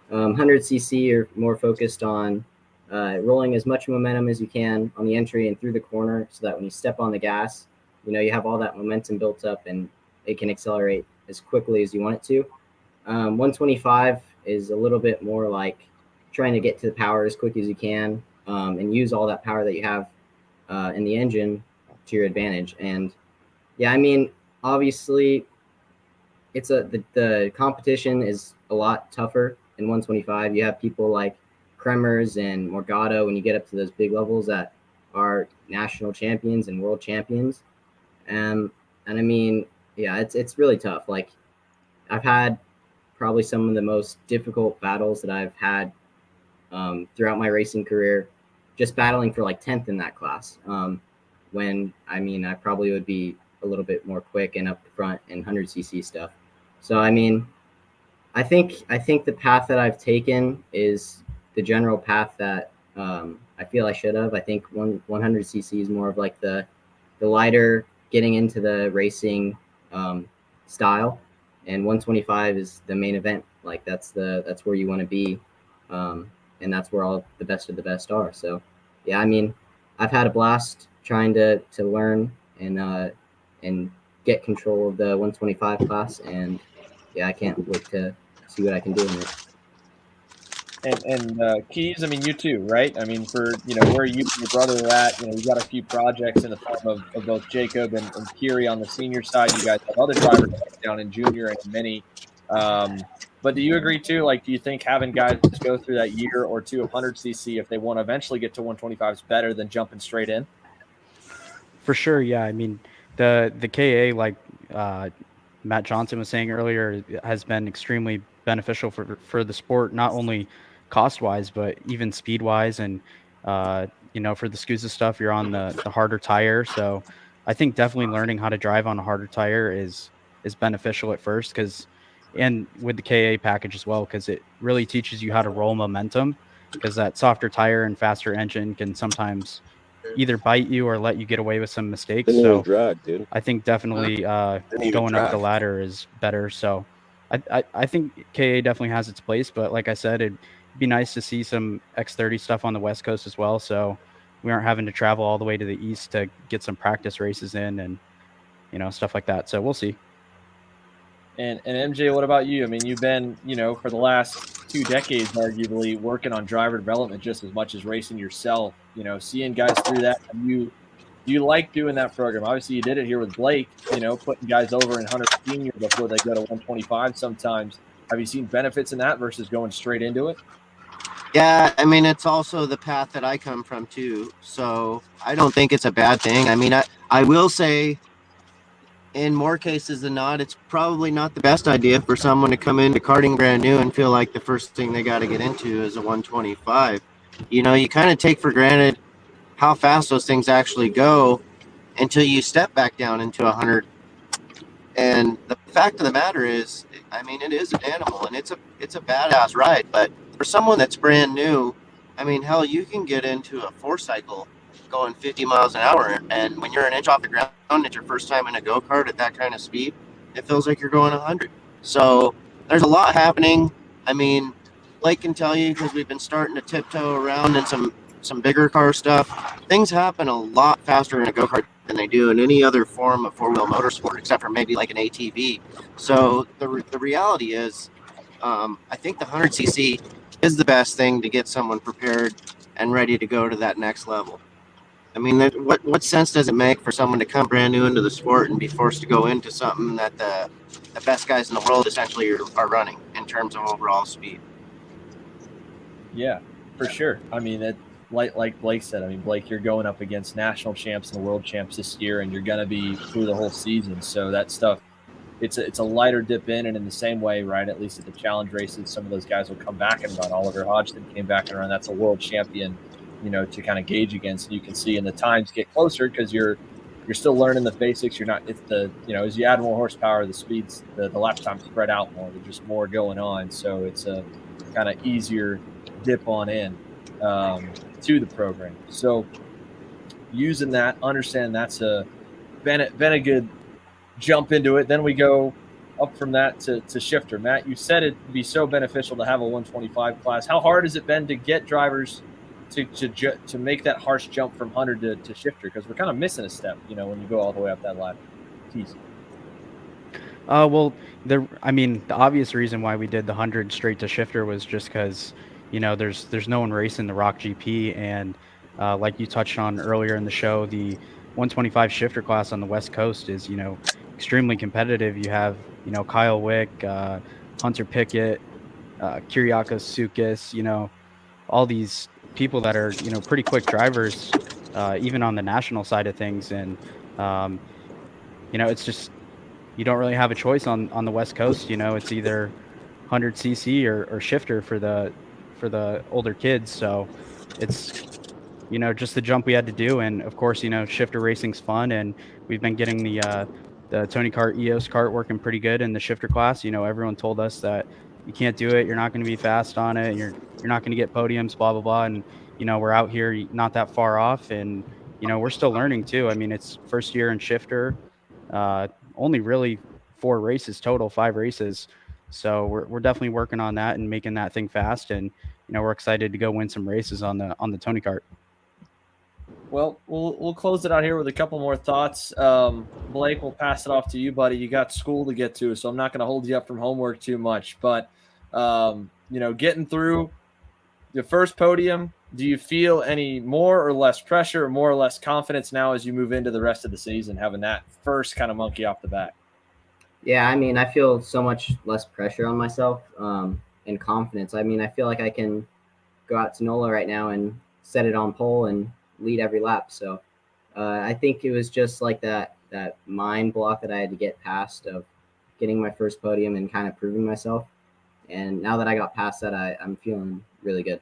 100cc, you're more focused on rolling as much momentum as you can on the entry and through the corner, so that when you step on the gas, you know, you have all that momentum built up and it can accelerate as quickly as you want it to. 125 is a little bit more like trying to get to the power as quick as you can and use all that power that you have in the engine to your advantage. And yeah, I mean, obviously, it's the competition is a lot tougher in 125. You have people like Kremers and Morgado when you get up to those big levels that are national champions and world champions. And I mean, yeah, it's really tough. Like, I've had probably some of the most difficult battles that I've had throughout my racing career, just battling for like 10th in that class. When, I mean, I probably would be a little bit more quick and up front in 100cc stuff. So, I mean, I think the path that I've taken is the general path that I feel I should have. I think 100cc is more of like the lighter, getting into the racing style, and 125 is the main event. Like that's where you want to be, and that's where all the best of the best are. So, yeah, I mean, I've had a blast trying to learn and get control of the 125 class, and yeah, I can't wait to see what I can do in it. And Keys, I mean, you too, right? I mean, for, you know, where you and your brother are at, you know, you got a few projects in the form of both Jacob and Kiri on the senior side. You guys have other drivers down in junior and in mini. But do you agree too? Like, do you think having guys go through that year or two of 100cc, if they want to eventually get to 125, is better than jumping straight in? For sure, yeah. I mean, the KA, like Matt Johnson was saying earlier, has been extremely beneficial for the sport, not only cost-wise, but even speed-wise. And, you know, for the SCUSA stuff, you're on the harder tire. So I think definitely learning how to drive on a harder tire is beneficial at first, and with the KA package as well, because it really teaches you how to roll momentum, because that softer tire and faster engine can sometimes either bite you or let you get away with some mistakes. So I think definitely going up the ladder is better. So I think KA definitely has its place, but like I said, it'd be nice to see some X30 stuff on the West Coast as well. So we aren't having to travel all the way to the East to get some practice races in and, stuff like that. So we'll see. And MJ, what about you? I mean, you've been, for the last 2 decades, arguably working on driver development just as much as racing yourself. Seeing guys through that. Do you like doing that program? Obviously, you did it here with Blake. Putting guys over in 100 senior before they go to 125. Sometimes, have you seen benefits in that versus going straight into it? Yeah, I mean, it's also the path that I come from too. So I don't think it's a bad thing. I mean, I will say, in more cases than not, it's probably not the best idea for someone to come into karting brand new and feel like the first thing they got to get into is a 125. You kind of take for granted how fast those things actually go until you step back down into 100. And the fact of the matter is, I mean, it is an animal and it's a badass ride. But for someone that's brand new, I mean, hell, you can get into a 4-cycle going 50 miles an hour, and when you're an inch off the ground, it's your first time in a go-kart at that kind of speed, it feels like you're going 100. So there's a lot happening. I mean, Blake can tell you, because we've been starting to tiptoe around in some bigger car stuff. Things happen a lot faster in a go-kart than they do in any other form of four-wheel motorsport, except for maybe like an ATV. So the reality is, I think the 100cc is the best thing to get someone prepared and ready to go to that next level. I mean, what sense does it make for someone to come brand new into the sport and be forced to go into something that the best guys in the world essentially are running in terms of overall speed? Yeah, for sure. I mean, like Blake said, I mean, Blake, you're going up against national champs and world champs this year, and you're going to be through the whole season. So that stuff, it's a lighter dip in, and in the same way, right, at least at the challenge races, some of those guys will come back and run. Oliver Hodgson came back and run. That's a world champion, to kind of gauge against. And you can see, and the times get closer because you're still learning the basics. You're not, it's the, as you add more horsepower, the speeds, the lap time spread out more. There's just more going on. So it's a kind of easier dip on in to the program. So using that, understand that's been a good jump into it. Then we go up from that to shifter. Matt, you said it'd be so beneficial to have a 125 class. How hard has it been to get drivers to make that harsh jump from 100 to shifter? Because we're kind of missing a step, when you go all the way up that ladder. It's easy. Well, the obvious reason why we did the 100 straight to shifter was just because, there's no one racing the Rock GP, and like you touched on earlier in the show, the 125 shifter class on the West Coast is, extremely competitive. You have, Kyle Wick, Hunter Pickett, Kyriakos Soukis, all these people that are, pretty quick drivers, even on the national side of things. And, it's just, you don't really have a choice on the West Coast. It's either 100cc or shifter for the older kids. So it's, just the jump we had to do. And of course, shifter racing's fun, and we've been getting the Tony Kart EOS kart working pretty good in the shifter class. Everyone told us that you can't do it, you're not going to be fast on it, you're not going to get podiums, blah blah blah. And we're out here not that far off, and we're still learning too. I mean, it's first year in shifter, only really 4 races total, 5 races. So we're definitely working on that and making that thing fast, and we're excited to go win some races on the Tony Kart. Well, we'll close it out here with a couple more thoughts. Blake, we'll pass it off to you, buddy. You got school to get to, so I'm not going to hold you up from homework too much. But, getting through the first podium, do you feel any more or less pressure or more or less confidence now as you move into the rest of the season, having that first kind of monkey off the back? Yeah, I mean, I feel so much less pressure on myself and confidence. I mean, I feel like I can go out to NOLA right now and set it on pole and lead every lap. So I think it was just like that mind block that I had to get past of getting my first podium and kind of proving myself. And now that I got past that, I'm feeling really good.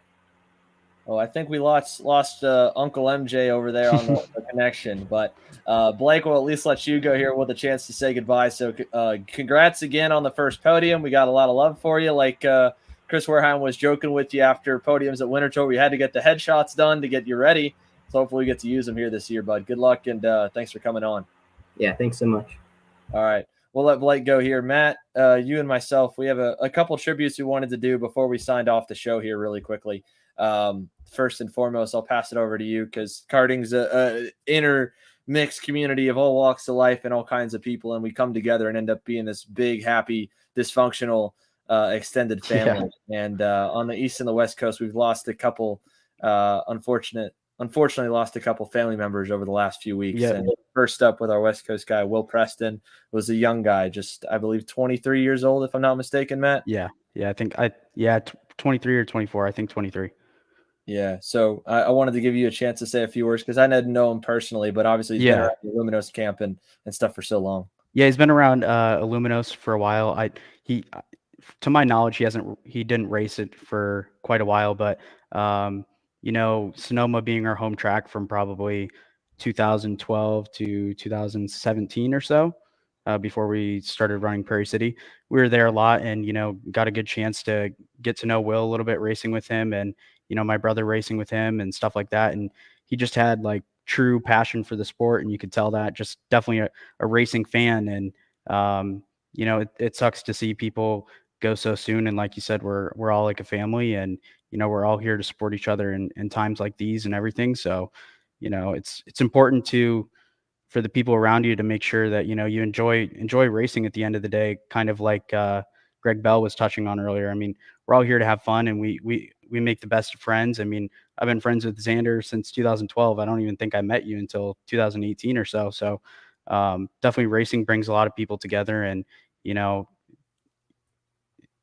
Oh, I think we lost Uncle MJ over there on the connection, but Blake will at least let you go here with a chance to say goodbye. So congrats again on the first podium. We got a lot of love for you. Like Chris Wareheim was joking with you after podiums at Winter Tour. We had to get the headshots done to get you ready. So hopefully we get to use them here this year, bud. Good luck, and thanks for coming on. Yeah, thanks so much. All right. We'll let Blake go here. Matt, you and myself, we have a couple tributes we wanted to do before we signed off the show here really quickly. First and foremost, I'll pass it over to you because karting's a intermixed community of all walks of life and all kinds of people, and we come together and end up being this big, happy, dysfunctional, extended family. Yeah. And on the East and the West Coast, we've lost a couple unfortunately lost a couple family members over the last few weeks. Yeah. And first up with our West Coast guy, Will Preston, was a young guy, just I believe 23 years old, if I'm not mistaken, Matt. Yeah, I think 23 or 24. I think 23. Yeah, so I wanted to give you a chance to say a few words because I didn't know him personally, but obviously he's been around the Illuminos camp and stuff for so long. Yeah, he's been around Illuminos for a while. To my knowledge, he didn't race it for quite a while, but Sonoma being our home track from probably 2012 to 2017 or so, before we started running Prairie City, we were there a lot and, got a good chance to get to know Will a little bit racing with him and, my brother racing with him and stuff like that. And he just had like true passion for the sport. And you could tell that, just definitely a racing fan. And, it sucks to see people go so soon. And like you said, we're all like a family and, we're all here to support each other in times like these and everything. So, it's important for the people around you to make sure that, you enjoy racing at the end of the day, kind of like Greg Bell was touching on earlier. I mean, we're all here to have fun and we make the best of friends. I mean, I've been friends with Xander since 2012. I don't even think I met you until 2018 or so. So definitely racing brings a lot of people together and,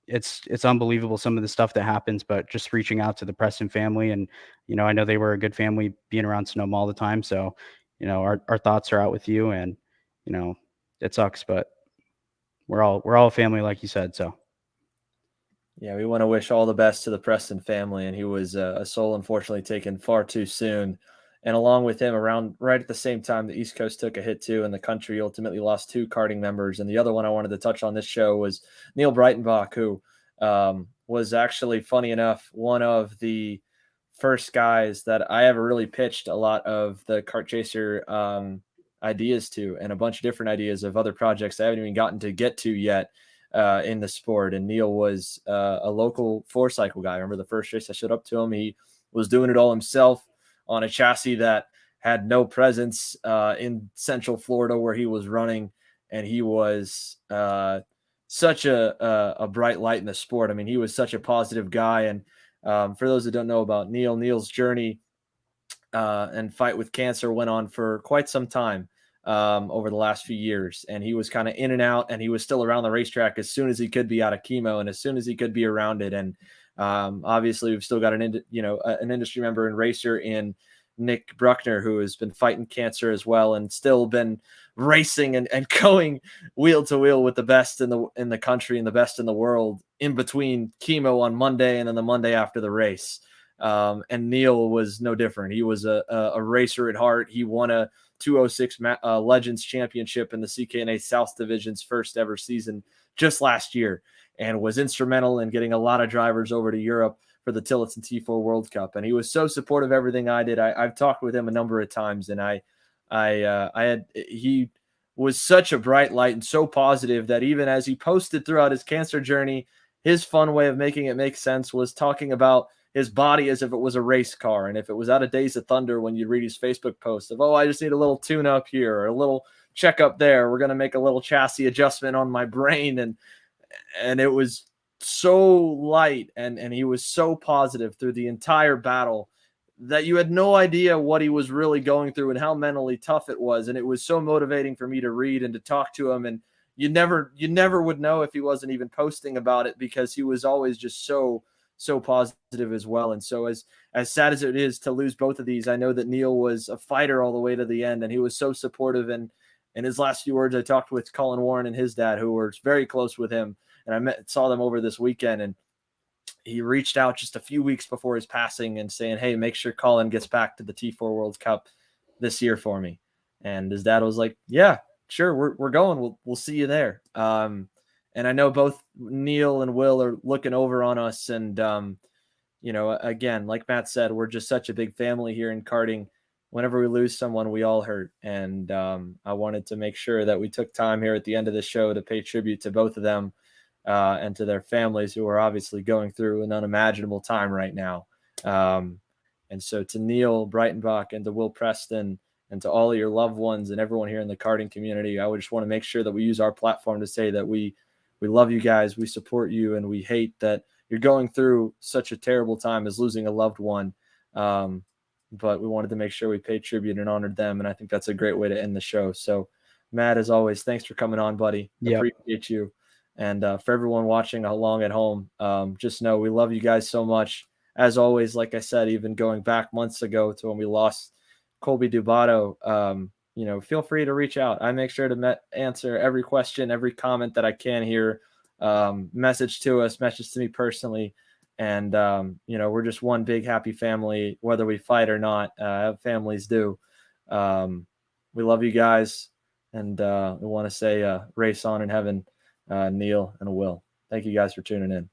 it's unbelievable some of the stuff that happens, but just reaching out to the Preston family and, I know they were a good family being around Sonoma all the time. So, our thoughts are out with you and, it sucks, but we're all a family, like you said. So. Yeah, we want to wish all the best to the Preston family. And he was a soul, unfortunately, taken far too soon. And along with him, around right at the same time, the East Coast took a hit too, and the country ultimately lost 2 karting members. And the other one I wanted to touch on this show was Neil Breitenbach, who was actually, funny enough, one of the first guys that I ever really pitched a lot of the kart chaser ideas to, and a bunch of different ideas of other projects I haven't even gotten to get to yet in the sport. And Neil was a local 4-cycle guy. I remember the first race I showed up to him, he was doing it all himself on a chassis that had no presence in Central Florida where he was running. And he was such a bright light in the sport. I mean, he was such a positive guy. And for those that don't know about Neil's journey and fight with cancer went on for quite some time over the last few years. And he was kind of in and out, and he was still around the racetrack as soon as he could be out of chemo and as soon as he could be around it. And obviously we've still got an industry member and racer in Nick Bruckner, who has been fighting cancer as well and still been racing and going wheel to wheel with the best in the country and the best in the world in between chemo on Monday and then the Monday after the race. And Neil was no different. He was a racer at heart. He won a 206 Legends Championship in the CKNA South Division's first ever season just last year, and was instrumental in getting a lot of drivers over to Europe for the Tillotson T4 World Cup. And he was so supportive of everything I did. I've talked with him a number of times, and he was such a bright light and so positive that even as he posted throughout his cancer journey, his fun way of making it make sense was talking about his body as if it was a race car. And if it was out of Days of Thunder, when you read his Facebook post of, I just need a little tune up here or a little check up there, we're going to make a little chassis adjustment on my brain. And it was so light and he was so positive through the entire battle that you had no idea what he was really going through and how mentally tough it was. And it was so motivating for me to read and to talk to him. And you never would know if he wasn't even posting about it, because he was always just so positive as well. And so as sad as it is to lose both of these, I know that Neil was a fighter all the way to the end, and he was so supportive. And in his last few words, I talked with Colin Warren and his dad, who were very close with him, and saw them over this weekend. And he reached out just a few weeks before his passing and saying, hey, make sure Colin gets back to the T4 World Cup this year for me. And his dad was like, yeah, sure, we're going. We'll see you there. And I know both Neil and Will are looking over on us. And, again, like Matt said, we're just such a big family here in karting. Whenever we lose someone, we all hurt. And I wanted to make sure that we took time here at the end of the show to pay tribute to both of them and to their families, who are obviously going through an unimaginable time right now. And so to Neil Breitenbach and to Will Preston and to all of your loved ones and everyone here in the karting community, I would just want to make sure that we use our platform to say that we love you guys, we support you, and we hate that you're going through such a terrible time as losing a loved one. But we wanted to make sure we paid tribute and honored them, and I think that's a great way to end the show. So, Matt, as always, thanks for coming on, buddy. Yep. Appreciate you. And for everyone watching along at home, just know we love you guys so much. As always, like I said, even going back months ago to when we lost Colby Dubato, feel free to reach out. I make sure to answer every question, every comment that I can here. Message to me personally. And, we're just one big happy family, whether we fight or not. Families do. We love you guys. And we want to say race on in heaven. Neil and Will. Thank you guys for tuning in.